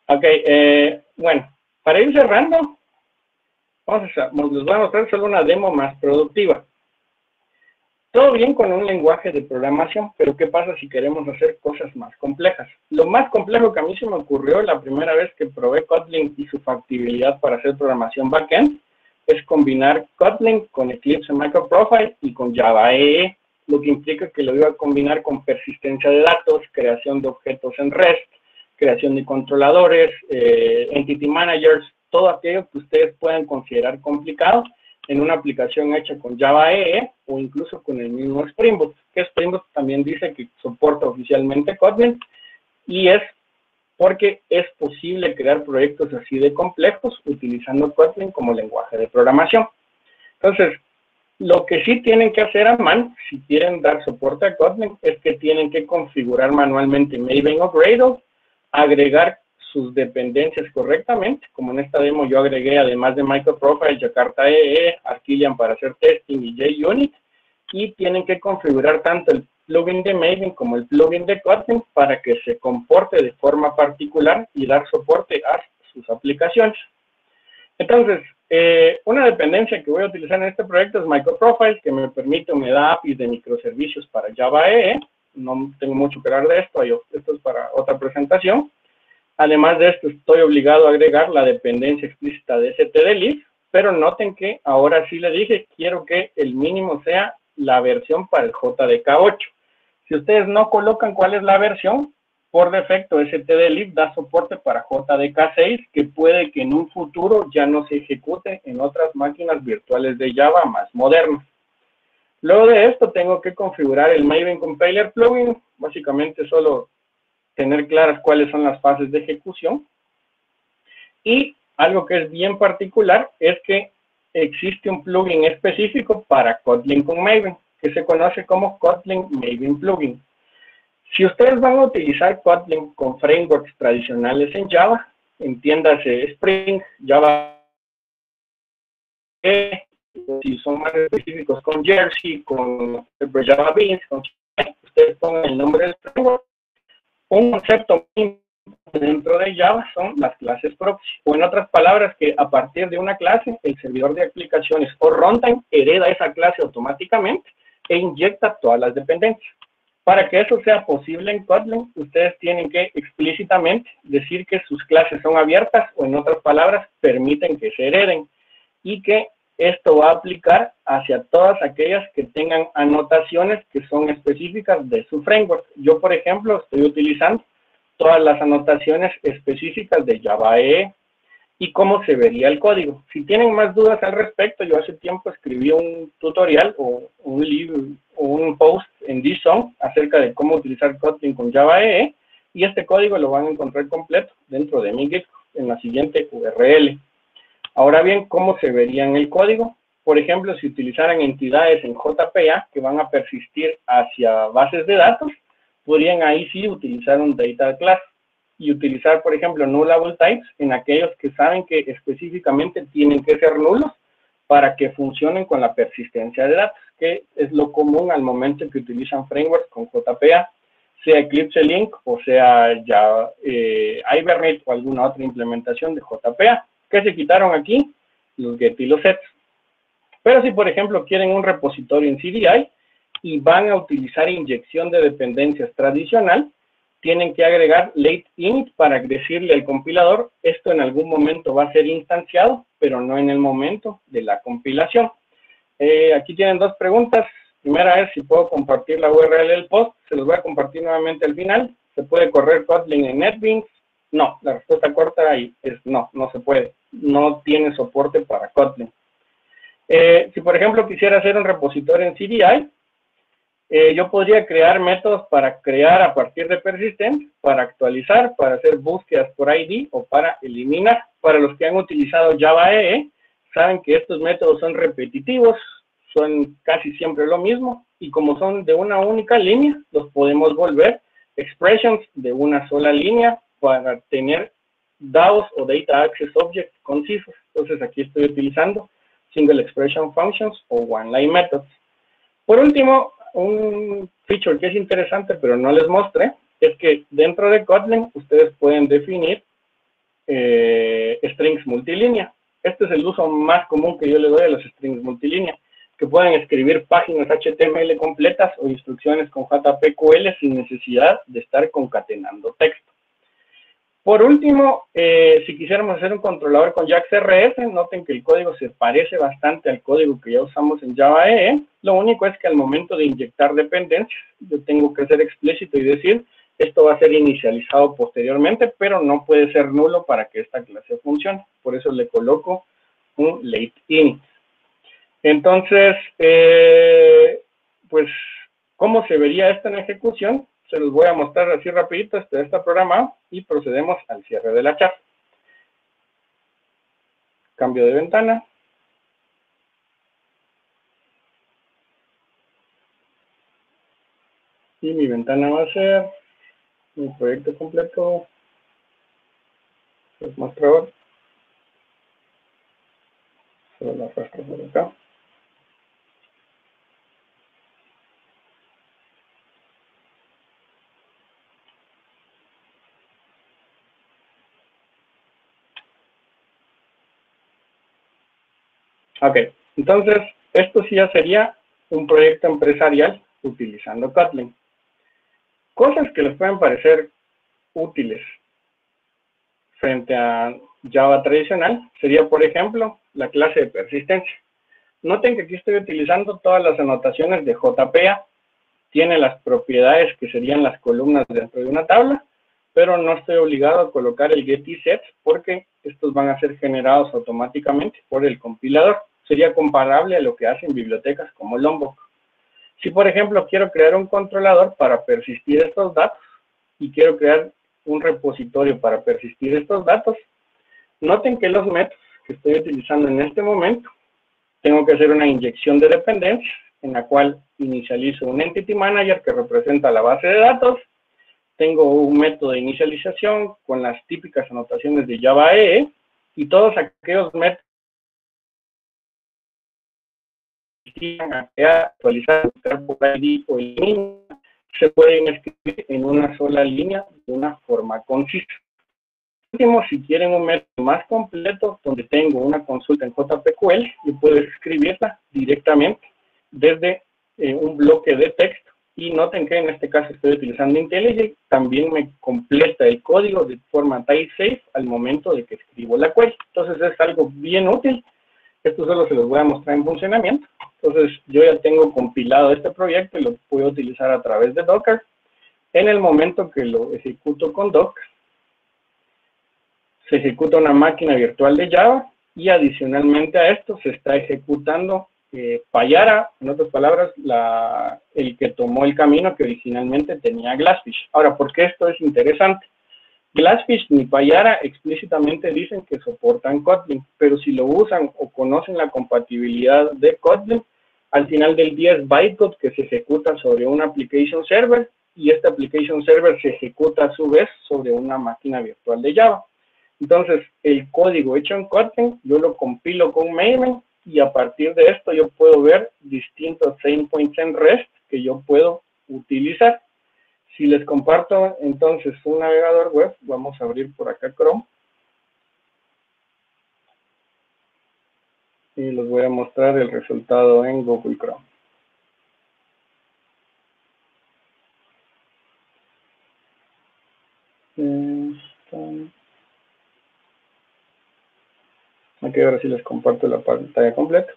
Ok, bueno, para ir cerrando, les voy a mostrar solo una demo más productiva. Todo bien con un lenguaje de programación, pero ¿qué pasa si queremos hacer cosas más complejas? Lo más complejo que a mí se me ocurrió la primera vez que probé Kotlin y su factibilidad para hacer programación backend es combinar Kotlin con Eclipse MicroProfile y con Java EE, lo que implica que lo iba a combinar con persistencia de datos, creación de objetos en REST, creación de controladores, entity managers, todo aquello que ustedes puedan considerar complicado en una aplicación hecha con Java EE o incluso con el mismo Spring Boot, que Spring Boot también dice que soporta oficialmente Kotlin, y es porque es posible crear proyectos así de complejos utilizando Kotlin como lenguaje de programación. Entonces, lo que sí tienen que hacer a mano, si quieren dar soporte a Kotlin, es que tienen que configurar manualmente Maven o Gradle, agregar sus dependencias correctamente, como en esta demo yo agregué además de MicroProfile, Jakarta EE, Arquillian para hacer testing y JUnit, y tienen que configurar tanto el plugin de Maven como el plugin de Kotlin para que se comporte de forma particular y dar soporte a sus aplicaciones. Entonces, una dependencia que voy a utilizar en este proyecto es MicroProfile, que me da APIs de microservicios para Java EE. No tengo mucho que hablar de esto, esto es para otra presentación. Además de esto, estoy obligado a agregar la dependencia explícita de stdlib, pero noten que ahora sí le dije, quiero que el mínimo sea la versión para el JDK8. Si ustedes no colocan cuál es la versión, por defecto stdlib da soporte para JDK6, que puede que en un futuro ya no se ejecute en otras máquinas virtuales de Java más modernas. Luego de esto tengo que configurar el Maven Compiler plugin, básicamente solo tener claras cuáles son las fases de ejecución. Y algo que es bien particular es que existe un plugin específico para Kotlin con Maven, que se conoce como Kotlin Maven Plugin. Si ustedes van a utilizar Kotlin con frameworks tradicionales en Java, entiéndase Spring, Java, si son más específicos con Jersey, con Java Beans, ustedes pongan el nombre del framework. Un concepto muy dentro de Java son las clases proxy, o en otras palabras, que a partir de una clase, el servidor de aplicaciones o runtime hereda esa clase automáticamente e inyecta todas las dependencias. Para que eso sea posible en Kotlin, ustedes tienen que explícitamente decir que sus clases son abiertas, o en otras palabras, permiten que se hereden, y que esto va a aplicar hacia todas aquellas que tengan anotaciones que son específicas de su framework. Yo, por ejemplo, estoy utilizando todas las anotaciones específicas de Java EE y cómo se vería el código. Si tienen más dudas al respecto, yo hace tiempo escribí un tutorial o un libro o un post en DSong acerca de cómo utilizar Kotlin con Java EE, y este código lo van a encontrar completo dentro de mi GitHub en la siguiente URL. Ahora bien, ¿cómo se vería en el código? Por ejemplo, si utilizaran entidades en JPA que van a persistir hacia bases de datos, podrían ahí sí utilizar un data class y utilizar, por ejemplo, nullable types en aquellos que saben que específicamente tienen que ser nulos para que funcionen con la persistencia de datos, que es lo común al momento que utilizan frameworks con JPA, sea Eclipse Link o sea ya Hibernate o alguna otra implementación de JPA. ¿Qué se quitaron aquí? Los get y los sets. Pero si, por ejemplo, quieren un repositorio en CDI y van a utilizar inyección de dependencias tradicional, tienen que agregar late init para decirle al compilador, esto en algún momento va a ser instanciado, pero no en el momento de la compilación. Aquí tienen dos preguntas. Primera es si puedo compartir la URL del post. Se los voy a compartir nuevamente al final. ¿Se puede correr Kotlin en NetBeans? No, la respuesta corta ahí es no, no se puede. No tiene soporte para Kotlin. Si, por ejemplo, quisiera hacer un repositorio en CDI, yo podría crear métodos para crear a partir de persistent, para actualizar, para hacer búsquedas por ID o para eliminar. Para los que han utilizado Java EE, saben que estos métodos son repetitivos, son casi siempre lo mismo, y como son de una única línea, los podemos volver expressions de una sola línea para tener DAOs o Data Access Objects concisos. Entonces aquí estoy utilizando Single Expression Functions o One Line Methods. Por último, un feature que es interesante pero no les mostré, es que dentro de Kotlin ustedes pueden definir strings multilínea. Este es el uso más común que yo le doy a los strings multilínea, que pueden escribir páginas HTML completas o instrucciones con JPQL sin necesidad de estar concatenando texto. Por último, si quisiéramos hacer un controlador con JAX-RS, noten que el código se parece bastante al código que ya usamos en Java EE. Lo único es que al momento de inyectar dependencias, yo tengo que ser explícito y decir, esto va a ser inicializado posteriormente, pero no puede ser nulo para que esta clase funcione. Por eso le coloco un late init. Entonces, pues, ¿cómo se vería esto en ejecución? Se los voy a mostrar así rapidito. Este está programado y procedemos al cierre de la charla. Cambio de ventana. Y mi ventana va a ser mi proyecto completo. Les muestro ahora. Solo la arrastro por acá. Ok, entonces esto sí ya sería un proyecto empresarial utilizando Kotlin. Cosas que les pueden parecer útiles frente a Java tradicional sería, por ejemplo, la clase de persistencia. Noten que aquí estoy utilizando todas las anotaciones de JPA. Tiene las propiedades que serían las columnas dentro de una tabla, pero no estoy obligado a colocar el get y sets porque estos van a ser generados automáticamente por el compilador. Sería comparable a lo que hacen bibliotecas como Lombok. Si, por ejemplo, quiero crear un controlador para persistir estos datos y quiero crear un repositorio para persistir estos datos, noten que los métodos que estoy utilizando en este momento, tengo que hacer una inyección de dependencias en la cual inicializo un Entity Manager que representa la base de datos, tengo un método de inicialización con las típicas anotaciones de Java EE y todos aquellos métodos a crear, actualizar, buscar por ID o eliminar, se pueden escribir en una sola línea de una forma concisa. Último, si quieren un método más completo, donde tengo una consulta en JPQL, yo puedo escribirla directamente desde un bloque de texto. Y noten que en este caso estoy utilizando IntelliJ, también me completa el código de forma type safe al momento de que escribo la query. Entonces es algo bien útil. Esto solo se los voy a mostrar en funcionamiento. Entonces yo ya tengo compilado este proyecto y lo puedo utilizar a través de Docker. En el momento que lo ejecuto con Docker, se ejecuta una máquina virtual de Java y adicionalmente a esto se está ejecutando Payara, en otras palabras, el que tomó el camino que originalmente tenía Glassfish. Ahora, ¿por qué esto es interesante? Glassfish ni Payara explícitamente dicen que soportan Kotlin, pero si lo usan o conocen la compatibilidad de Kotlin, al final del día es bytecode que se ejecuta sobre un application server y este application server se ejecuta a su vez sobre una máquina virtual de Java. Entonces, el código hecho en Kotlin, yo lo compilo con Maven y a partir de esto yo puedo ver distintos endpoints en REST que yo puedo utilizar. Si les comparto entonces un navegador web, vamos a abrir por acá Chrome. Y les voy a mostrar el resultado en Google Chrome. Aquí ahora sí les comparto la pantalla completa.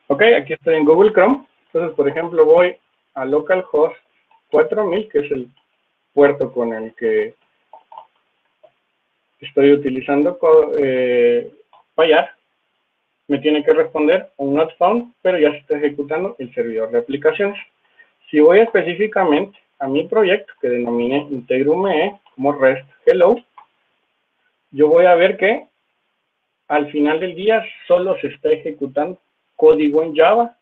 Ok, aquí estoy en Google Chrome. Entonces, por ejemplo, voy a localhost 4000, que es el puerto con el que estoy utilizando Payara. Me tiene que responder un not found, pero ya se está ejecutando el servidor de aplicaciones. Si voy específicamente a mi proyecto, que denominé Integrum.me como REST Hello, yo voy a ver que al final del día solo se está ejecutando código en Java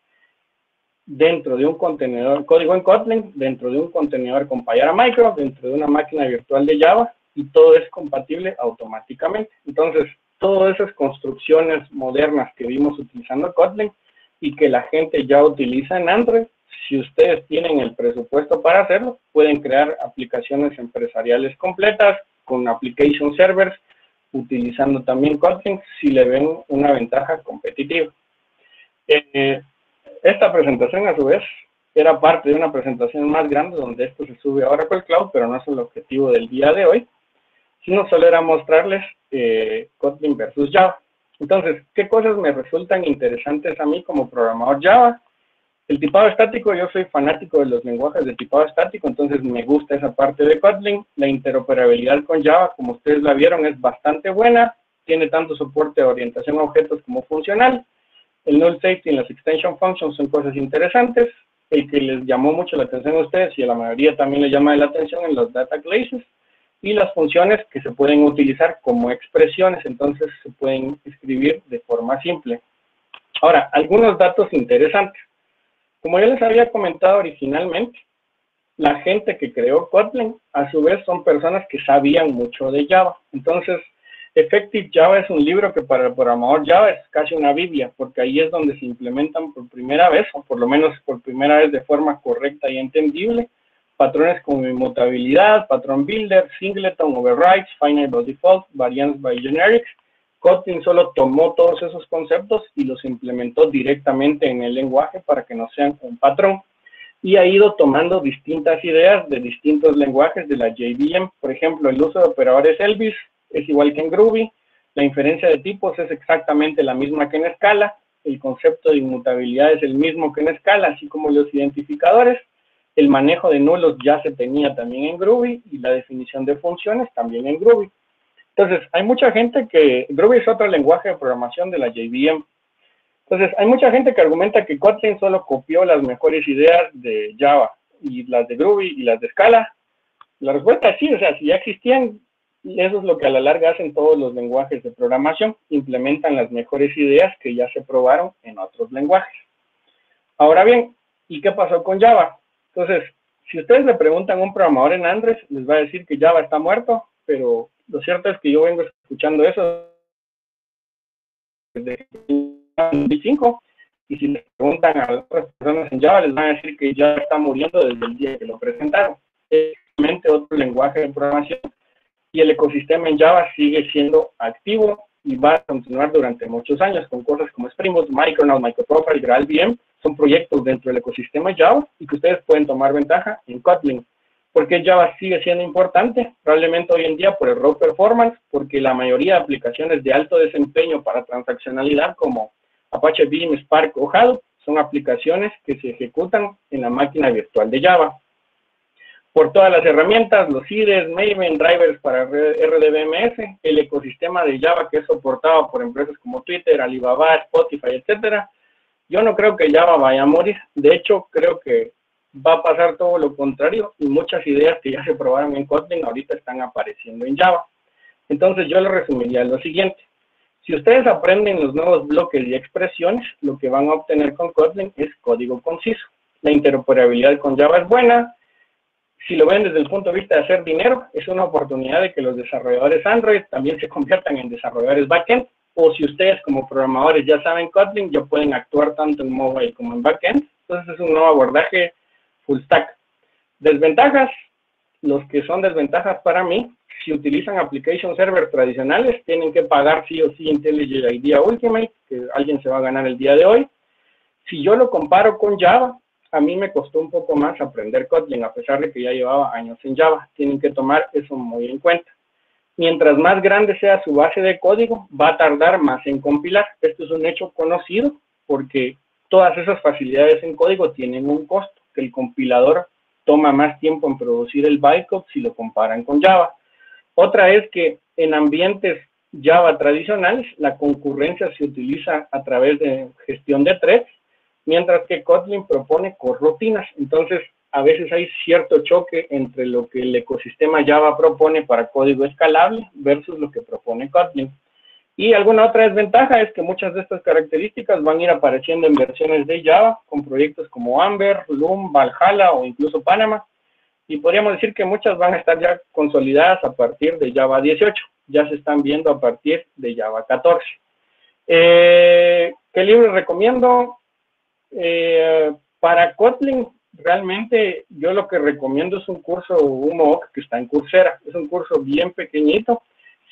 dentro de un contenedor, código en Kotlin, dentro de un contenedor con Payara Micro, dentro de una máquina virtual de Java, y todo es compatible automáticamente. Entonces, todas esas construcciones modernas que vimos utilizando Kotlin y que la gente ya utiliza en Android, si ustedes tienen el presupuesto para hacerlo, pueden crear aplicaciones empresariales completas con application servers, utilizando también Kotlin, si le ven una ventaja competitiva. Esta presentación, a su vez, era parte de una presentación más grande donde esto se sube a Oracle Cloud, pero no es el objetivo del día de hoy, sino solo era mostrarles Kotlin versus Java. Entonces, ¿qué cosas me resultan interesantes a mí como programador Java? El tipado estático, yo soy fanático de los lenguajes de tipado estático, entonces me gusta esa parte de Kotlin. La interoperabilidad con Java, como ustedes la vieron, es bastante buena. Tiene tanto soporte de orientación a objetos como funcional. El null safety y las extension functions son cosas interesantes. El que les llamó mucho la atención a ustedes y a la mayoría también les llama la atención en los data classes y las funciones que se pueden utilizar como expresiones, entonces se pueden escribir de forma simple. Ahora, algunos datos interesantes. Como yo les había comentado originalmente, la gente que creó Kotlin, a su vez, son personas que sabían mucho de Java. Entonces, Effective Java es un libro que para el programador Java es casi una biblia, porque ahí es donde se implementan por primera vez, o por lo menos por primera vez de forma correcta y entendible, patrones como inmutabilidad, patrón builder, singleton, overrides, finite by default, variance by generics. Kotlin solo tomó todos esos conceptos y los implementó directamente en el lenguaje para que no sean un patrón. Y ha ido tomando distintas ideas de distintos lenguajes de la JVM. Por ejemplo, el uso de operadores Elvis es igual que en Groovy. La inferencia de tipos es exactamente la misma que en Scala. El concepto de inmutabilidad es el mismo que en Scala, así como los identificadores. El manejo de nulos ya se tenía también en Groovy y la definición de funciones también en Groovy. Entonces, hay mucha gente que... Groovy es otro lenguaje de programación de la JVM. Entonces, hay mucha gente que argumenta que Kotlin solo copió las mejores ideas de Java y las de Groovy y las de Scala. La respuesta es sí, o sea, si ya existían, eso es lo que a la larga hacen todos los lenguajes de programación, implementan las mejores ideas que ya se probaron en otros lenguajes. Ahora bien, ¿y qué pasó con Java? Entonces, si ustedes le preguntan a un programador en Android, les va a decir que Java está muerto, pero lo cierto es que yo vengo escuchando eso desde 2005 y si les preguntan a otras personas en Java, les van a decir que ya está muriendo desde el día que lo presentaron. Es realmente otro lenguaje de programación, y el ecosistema en Java sigue siendo activo y va a continuar durante muchos años con cosas como Spring Boot, Micronaut, Microprofile, GraalVM. Son proyectos dentro del ecosistema Java y que ustedes pueden tomar ventaja en Kotlin. ¿Por qué Java sigue siendo importante? Probablemente hoy en día por el raw performance, porque la mayoría de aplicaciones de alto desempeño para transaccionalidad como Apache Beam, Spark o Hadoop son aplicaciones que se ejecutan en la máquina virtual de Java. Por todas las herramientas, los IDEs, Maven, drivers para RDBMS, el ecosistema de Java que es soportado por empresas como Twitter, Alibaba, Spotify, etcétera. Yo no creo que Java vaya a morir. De hecho, creo que va a pasar todo lo contrario y muchas ideas que ya se probaron en Kotlin ahorita están apareciendo en Java. Entonces, yo lo resumiría lo siguiente. Si ustedes aprenden los nuevos bloques y expresiones, lo que van a obtener con Kotlin es código conciso. La interoperabilidad con Java es buena. Si lo ven desde el punto de vista de hacer dinero, es una oportunidad de que los desarrolladores Android también se conviertan en desarrolladores backend, o si ustedes como programadores ya saben Kotlin, ya pueden actuar tanto en mobile como en backend. Entonces es un nuevo abordaje full stack. Desventajas, los que son desventajas para mí, si utilizan application server tradicionales, tienen que pagar sí o sí IntelliJ IDEA Ultimate, que alguien se va a ganar el día de hoy. Si yo lo comparo con Java, a mí me costó un poco más aprender Kotlin, a pesar de que ya llevaba años en Java. Tienen que tomar eso muy en cuenta. Mientras más grande sea su base de código, va a tardar más en compilar. Esto es un hecho conocido, porque todas esas facilidades en código tienen un costo, que el compilador toma más tiempo en producir el bytecode si lo comparan con Java. Otra es que en ambientes Java tradicionales, la concurrencia se utiliza a través de gestión de threads, mientras que Kotlin propone corrutinas. Entonces, a veces hay cierto choque entre lo que el ecosistema Java propone para código escalable versus lo que propone Kotlin. Y alguna otra desventaja es que muchas de estas características van a ir apareciendo en versiones de Java con proyectos como Amber, Loom, Valhalla o incluso Panama. Y podríamos decir que muchas van a estar ya consolidadas a partir de Java 18. Ya se están viendo a partir de Java 14. ¿Qué libro recomiendo? Para Kotlin, realmente yo lo que recomiendo es un curso UMOOC que está en Coursera. Es un curso bien pequeñito.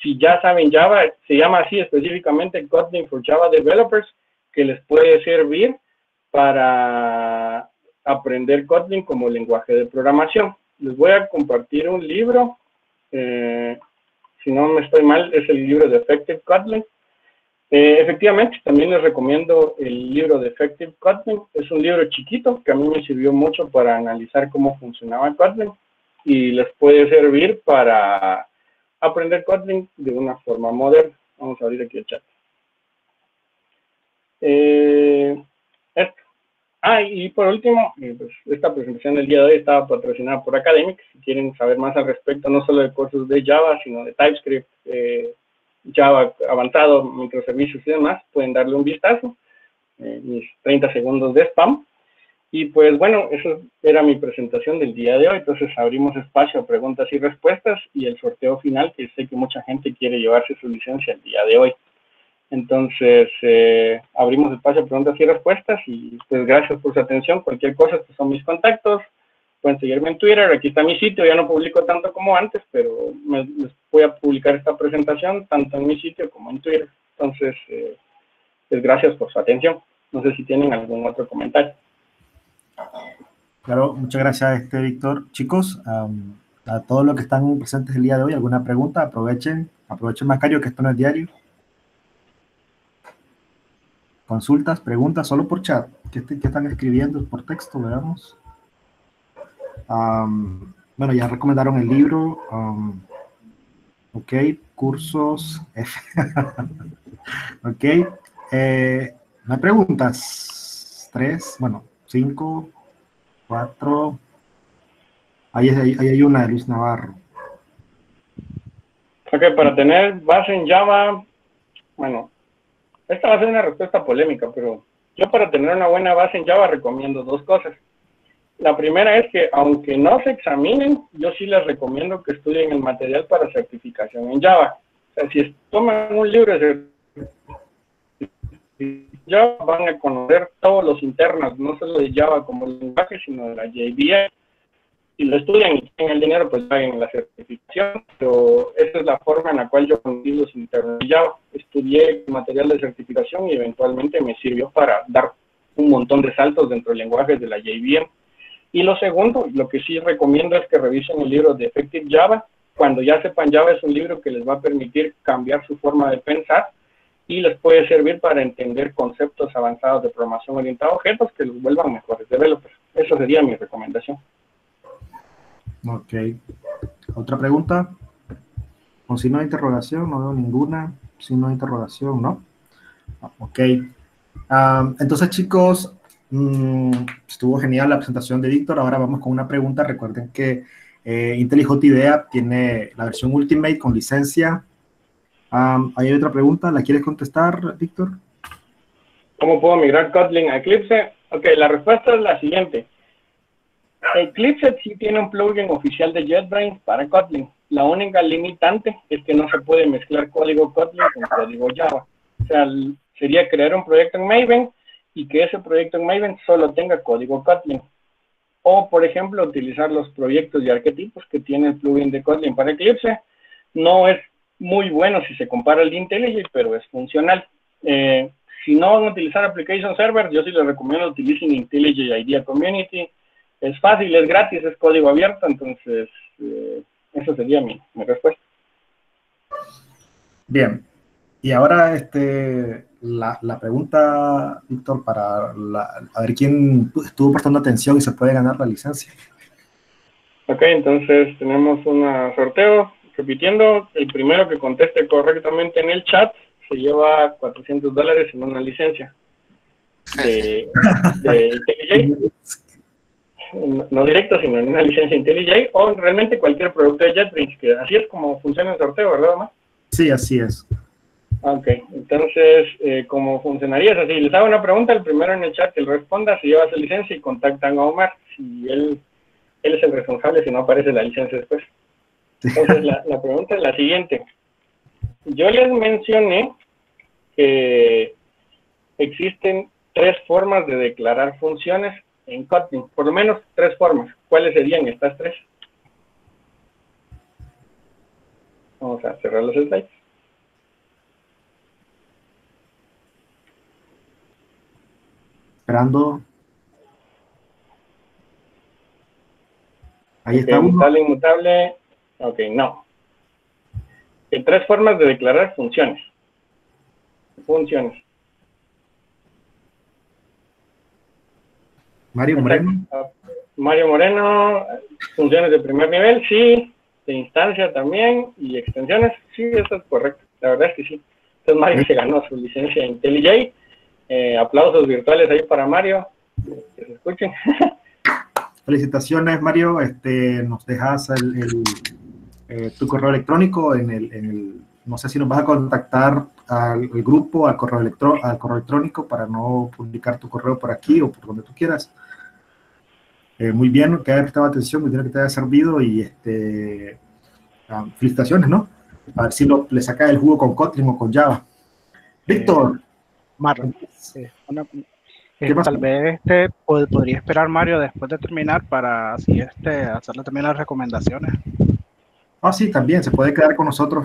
Si ya saben Java, se llama así específicamente Kotlin for Java Developers, que les puede servir para aprender Kotlin como lenguaje de programación. Les voy a compartir un libro, si no me estoy mal, es el libro de Effective Kotlin. Efectivamente, también les recomiendo el libro de Effective Kotlin. Es un libro chiquito que a mí me sirvió mucho para analizar cómo funcionaba Kotlin y les puede servir para aprender Kotlin de una forma moderna. Vamos a abrir aquí el chat. Y por último, pues esta presentación del día de hoy estaba patrocinada por Academic. Si quieren saber más al respecto, no solo de cursos de Java, sino de TypeScript, Java avanzado, microservicios y demás, pueden darle un vistazo. Mis 30 segundos de spam. Y pues bueno, eso era mi presentación del día de hoy. Entonces abrimos espacio a preguntas y respuestas y el sorteo final, que sé que mucha gente quiere llevarse su licencia el día de hoy. Entonces, abrimos espacio a preguntas y respuestas y pues gracias por su atención. Cualquier cosa, estos son mis contactos. Pueden seguirme en Twitter, aquí está mi sitio. Ya no publico tanto como antes, pero les voy a publicar esta presentación tanto en mi sitio como en Twitter. Entonces, pues gracias por su atención. No sé si tienen algún otro comentario. Claro, muchas gracias, Víctor. Chicos, a todos los que están presentes el día de hoy, ¿alguna pregunta? Aprovechen Macario, que esto no es diario. Consultas, preguntas, solo por chat. ¿Qué están escribiendo por texto? Veamos. Bueno, ya recomendaron el libro. Ok, cursos. Ok. ¿No hay preguntas? 3, bueno, 5, 4. Ahí hay una de Luis Navarro. Ok, para tener base en Java, bueno, esta va a ser una respuesta polémica, pero yo para tener una buena base en Java recomiendo 2 cosas. La primera es que, aunque no se examinen, yo sí les recomiendo que estudien el material para certificación en Java. O sea, si toman un libro de Java van a conocer todos los internos, no solo de Java como lenguaje, sino de la JVM. Si lo estudian y tienen el dinero, pues paguen la certificación, pero esa es la forma en la cual yo conocí los internos de Java. Estudié material de certificación y eventualmente me sirvió para dar un montón de saltos dentro del lenguaje de la JVM. Y lo segundo, lo que sí recomiendo es que revisen el libro de Effective Java. Cuando ya sepan Java, es un libro que les va a permitir cambiar su forma de pensar y les puede servir para entender conceptos avanzados de programación orientada a objetos que los vuelvan mejores developers. Esa sería mi recomendación. Ok. ¿Otra pregunta? ¿Con signo de interrogación? No veo ninguna. Signo de interrogación, ¿no? Ok. Entonces, chicos, estuvo genial la presentación de Víctor. Ahora vamos con una pregunta. Recuerden que IntelliJ IDEA tiene la versión Ultimate con licencia. ¿Hay otra pregunta? ¿La quieres contestar, Víctor? ¿Cómo puedo migrar Kotlin a Eclipse? Ok, la respuesta es la siguiente. Eclipse sí tiene un plugin oficial de JetBrains para Kotlin. La única limitante es que no se puede mezclar código Kotlin con código Java. O sea, sería crear un proyecto en Maven y que ese proyecto en Maven solo tenga código Kotlin. O, por ejemplo, utilizar los proyectos y arquetipos que tiene el plugin de Kotlin para Eclipse. No es muy bueno si se compara al de IntelliJ, pero es funcional. Si no van a utilizar Application Server, yo sí les recomiendo utilicen IntelliJ IDEA Community. Es fácil, es gratis, es código abierto, entonces esa sería mi respuesta. Bien. Y ahora la pregunta, Víctor, para a ver quién estuvo prestando atención y se puede ganar la licencia. Ok, entonces tenemos un sorteo. Repitiendo, el primero que conteste correctamente en el chat se lleva $400 en una licencia de IntelliJ. No directo, sino en una licencia IntelliJ o realmente cualquier producto de JetBrains, que así es como funciona el sorteo, ¿verdad, Omar? Sí, así es. Ok, entonces, ¿cómo funcionaría? Es así, les hago una pregunta, el primero en el chat que le responda, se lleva su licencia y contactan a Omar, si él es el responsable, si no aparece la licencia después. Entonces, la pregunta es la siguiente. Yo les mencioné que existen 3 formas de declarar funciones en Kotlin, por lo menos 3 formas. ¿Cuáles serían estas 3? Vamos a cerrar los slides. Esperando. Ahí está. Mutable, inmutable. Ok, no. Hay 3 formas de declarar funciones. Mario Moreno. Mario Moreno, funciones de primer nivel, sí. De instancia también. Y extensiones, sí, eso es correcto. La verdad es que sí. Entonces Mario se ganó su licencia en IntelliJ. Aplausos virtuales ahí para Mario. Que se escuchen. Felicitaciones, Mario. Nos dejas tu correo electrónico no sé si nos vas a contactar al grupo, al correo electrónico para no publicar tu correo por aquí o por donde tú quieras. Muy bien, que hayas prestado atención, muy bien que te haya servido y felicitaciones, ¿no? A ver si le sacas el jugo con Kotlin o con Java. Víctor. Mario, tal vez podría esperar Mario después de terminar para así hacerle también las recomendaciones. Sí, también se puede quedar con nosotros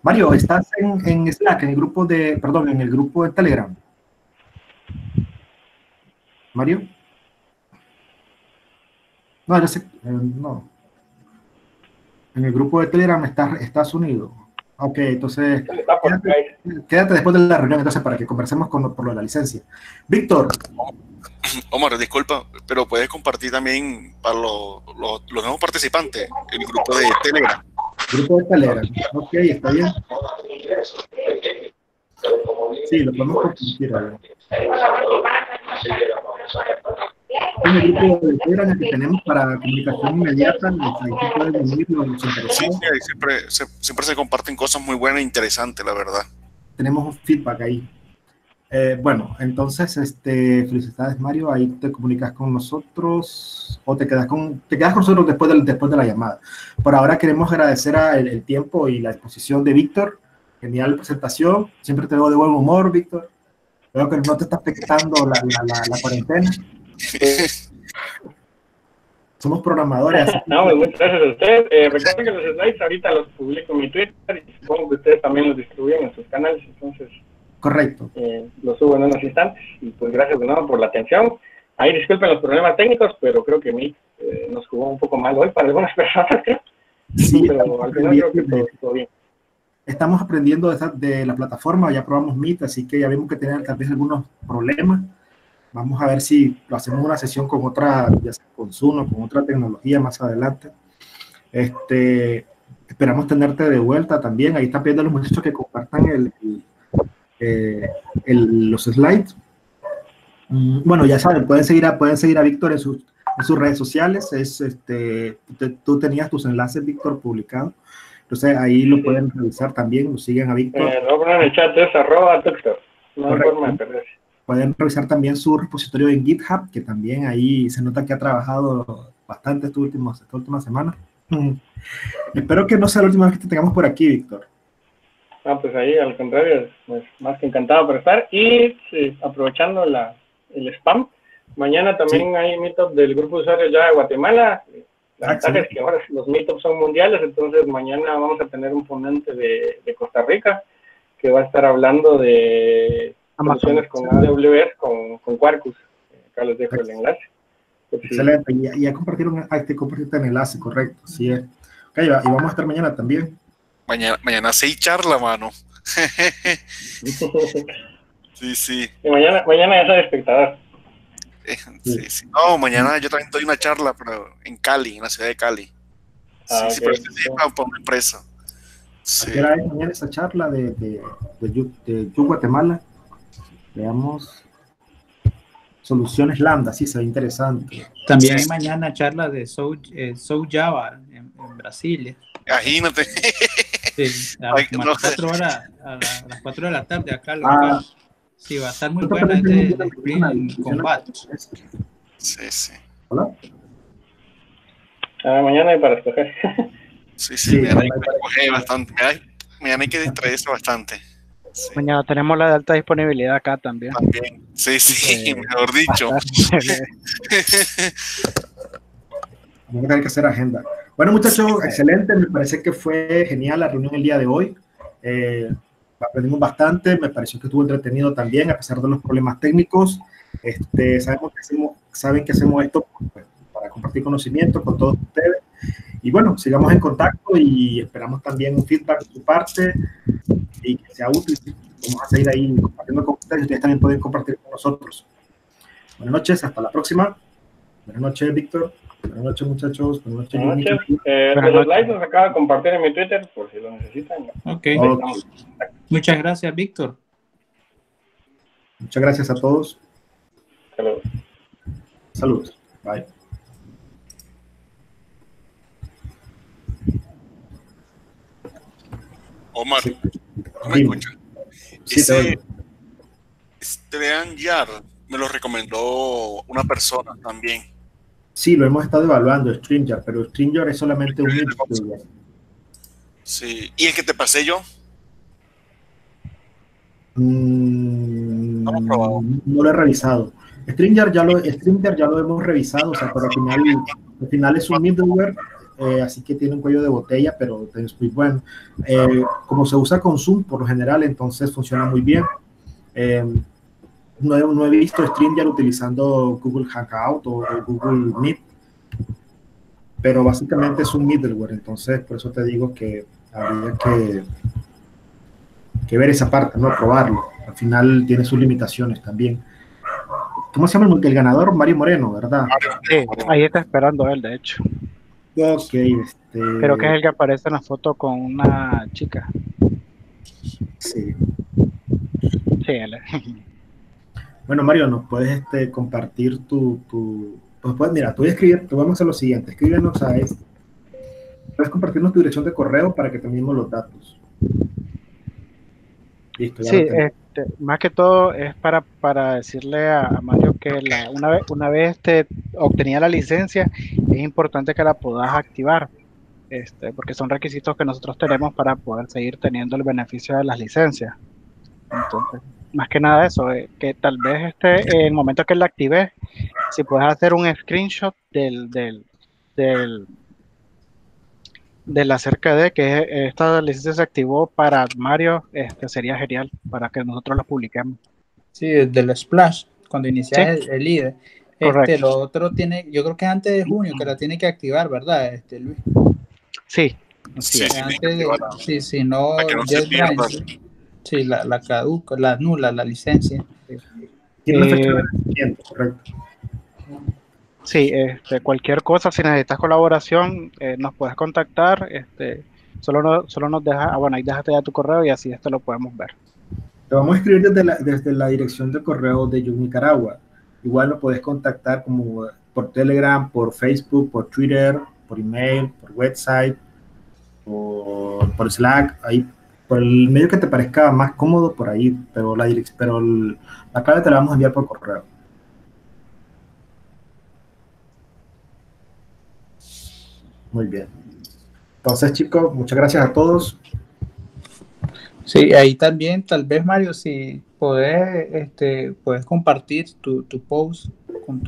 Mario, ¿estás en Slack, en el grupo en el grupo de Telegram? Mario. No, yo sé, no. En el grupo de Telegram estás unido. Ok, entonces quédate después de la reunión entonces para que conversemos por lo de la licencia. Víctor. Omar, disculpa, pero puedes compartir también para los nuevos participantes el grupo de Telegram. Grupo de Telegram, ok, está bien. Sí, lo podemos compartir. En el grupo de Telegram que tenemos para comunicación inmediata, ahí pueden venir los interesados. Sí, siempre se comparten cosas muy buenas e interesantes, la verdad. Tenemos un feedback ahí. Bueno, entonces, felicidades, Mario. Ahí te comunicas con nosotros o te quedas con nosotros después de la llamada. Por ahora queremos agradecer el tiempo y la disposición de Víctor. Genial presentación. Siempre te veo de buen humor, Víctor. Veo que no te está afectando la cuarentena. Somos programadores. No, pues muchas gracias a ustedes. Recuerden que los slides ahorita los publico en mi Twitter y supongo que ustedes también los distribuyen en sus canales, entonces Correcto. los subo en unos instantes. Y pues gracias de nuevo por la atención. Ahí disculpen los problemas técnicos, pero creo que Meet nos jugó un poco mal hoy para algunas personas, creo. Sí, Pero al final creo que todo bien. Estamos aprendiendo de la plataforma, ya probamos Meet, así que ya vimos que tenían tal vez algunos problemas. Vamos a ver si lo hacemos una sesión con otra, ya sea con Zoom o con otra tecnología más adelante. Esperamos tenerte de vuelta también. Ahí están pidiendo los muchachos que compartan los slides. Bueno, ya saben, pueden seguir a Víctor en sus redes sociales. Tú tenías tus enlaces, Víctor, publicados. Entonces ahí lo pueden revisar también, lo siguen a Víctor. Lo ponen en el chat, es @Tuxtor. No hay forma de perderse. Pueden revisar también su repositorio en GitHub, que también ahí se nota que ha trabajado bastante esta última semana. Espero que no sea la última vez que te tengamos por aquí, Víctor. Pues ahí, al contrario, pues, más que encantado por estar. Y sí, aprovechando el spam, mañana también hay meetup del grupo de usuarios ya de Guatemala. La ventaja es que ahora los meetups son mundiales, entonces mañana vamos a tener un ponente de Costa Rica que va a estar hablando de soluciones con AWS, con Quarkus. Acá les dejo el enlace. Excelente, ya compartieron, compartiste el enlace, correcto, sí es. Ok, y vamos a estar mañana también. Mañana sí charla, mano. Sí. Y mañana ya soy espectador. Sí. No, mañana yo también doy una charla, pero en Cali, en la ciudad de Cali. Sí, pero para una empresa. ¿A qué hora es mañana esa charla de Guatemala? Veamos. Soluciones Lambda, sí, se ve interesante. También hay mañana charla de Soul Java en Brasilia. Imagínate. Sí, a las 4 horas, a las 4 de la tarde acá local. Sí, va a estar muy buena de Spring Combat. Sí. ¿Hola? Mañana hay para escoger. Sí, mañana hay que escoger bastante. Mañana hay que distraerse bastante. Sí. Mañana tenemos la de alta disponibilidad acá también. Sí, mejor dicho. Vamos a tener que hacer agenda. Bueno, muchachos, excelente. Me parece que fue genial la reunión el día de hoy. Aprendimos bastante. Me pareció que estuvo entretenido también, a pesar de los problemas técnicos. Saben que hacemos esto para compartir conocimiento con todos ustedes. Y bueno, sigamos en contacto y esperamos también un feedback de su parte y que sea útil. Vamos a seguir ahí compartiendo con ustedes. Ustedes también pueden compartir con nosotros. Buenas noches, hasta la próxima. Buenas noches, Víctor. Buenas noches, muchachos. Buenas noches. Los slides los acabo de compartir en mi Twitter por si lo necesitan. Okay. Muchas gracias, Víctor. Muchas gracias a todos. Saludos. Saludos. Bye. Omar, Sí. ¿me escuchan? Sí, StreamYard me lo recomendó una persona también. Sí, lo hemos estado evaluando, StreamYard, pero StreamYard es solamente un middleware. Sí, ¿y el que te pasé yo? No lo he revisado. StreamYard ya lo hemos revisado, o sea, pero al final es un middleware, así que tiene un cuello de botella, pero es muy bueno. Como se usa con Zoom por lo general, entonces funciona muy bien. No he visto StreamYard utilizando Google Hangout o Google Meet, pero básicamente es un middleware, entonces por eso te digo que habría que ver esa parte, ¿no? Probarlo. Al final tiene sus limitaciones también. ¿Cómo se llama el ganador? Mario Moreno, ¿verdad? Sí, ahí está esperando él, de hecho. Ok, Creo que es el que aparece en la foto con una chica. Sí. Sí, él es. Bueno, Mario, ¿nos puedes compartir pues, mira, te voy a escribir, te vamos a hacer lo siguiente, escríbenos a esto. Puedes compartirnos tu dirección de correo para que tengamos los datos. Listo, ya Sí, lo tengo. más que todo es para decirle a Mario que una vez obtenida la licencia, es importante que la puedas activar, porque son requisitos que nosotros tenemos para poder seguir teniendo el beneficio de las licencias. Entonces, más que nada eso, que tal vez en el momento que la actives, si puedes hacer un screenshot del de la acerca de que esta licencia se activó para Mario, sería genial para que nosotros lo publiquemos. Sí, del Splash, cuando inicias Sí, el IDE. correcto. Lo otro tiene, yo creo que es antes de junio que la tiene que activar, ¿verdad, Luis? Sí, así Sí, es. sí, Antes de, sí, si no, para que no se pierda. sí, la caduca, la nula, la licencia. Tiene una fecha de vencimiento, correcto. Sí, cualquier cosa, si necesitas colaboración, nos puedes contactar, solo nos dejas, bueno, ahí déjate ya tu correo y así lo podemos ver. Te vamos a escribir desde la dirección de correo de Young Nicaragua. Igual nos puedes contactar como por Telegram, por Facebook, por Twitter, por email, por website, por Slack, ahí, por el medio que te parezca más cómodo por ahí, pero la clave te la vamos a enviar por correo. Muy bien. Entonces, chicos, muchas gracias a todos. Sí, ahí también, tal vez, Mario, si puedes compartir tu post con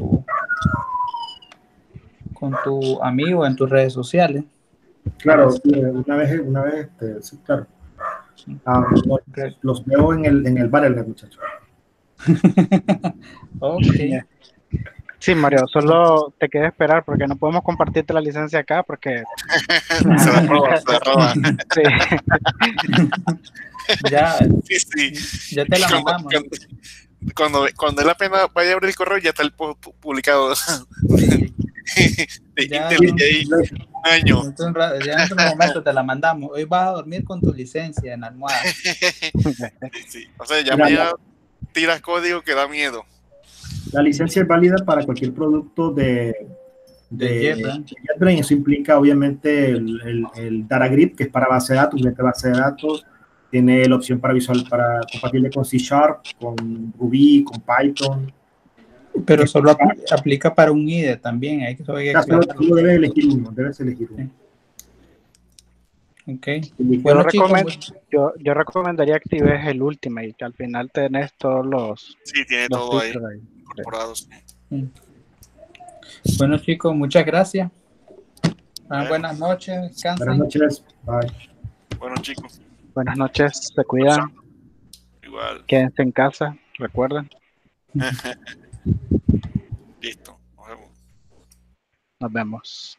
tu amigo en tus redes sociales. Claro, una vez, sí, claro. Los veo en el Battle.net, muchachos. Ok. Sí, Mario, solo te queda esperar porque no podemos compartirte la licencia acá porque se la roba. Sí. Ya te la mandamos. Cuando él apenas vaya a abrir el correo, ya está el publicado. Sí. Ya un año. Ya en otro momento te la mandamos. Hoy vas a dormir con tu licencia en la almohada. Sí. O sea, ya me tiras código que da miedo. La licencia es válida para cualquier producto de JetBrains. Eso implica obviamente el Data Grid, que es para base de datos, base de datos. Tiene la opción para compatible con C#, con Ruby, con Python. Pero solo aplica para un IDE también. Solo debes elegir uno. Okay. Bueno, yo recomendaría que actives el Ultimate, que al final tenés todos los... Sí, tiene los todo ahí incorporados. Sí. Bueno, chicos, muchas gracias. Buenas noches, descansen. Buenas noches, bye. Bueno, chicos. Buenas noches, se cuidan. Igual. Quédense en casa, recuerden. Listo, nos vemos. Nos vemos.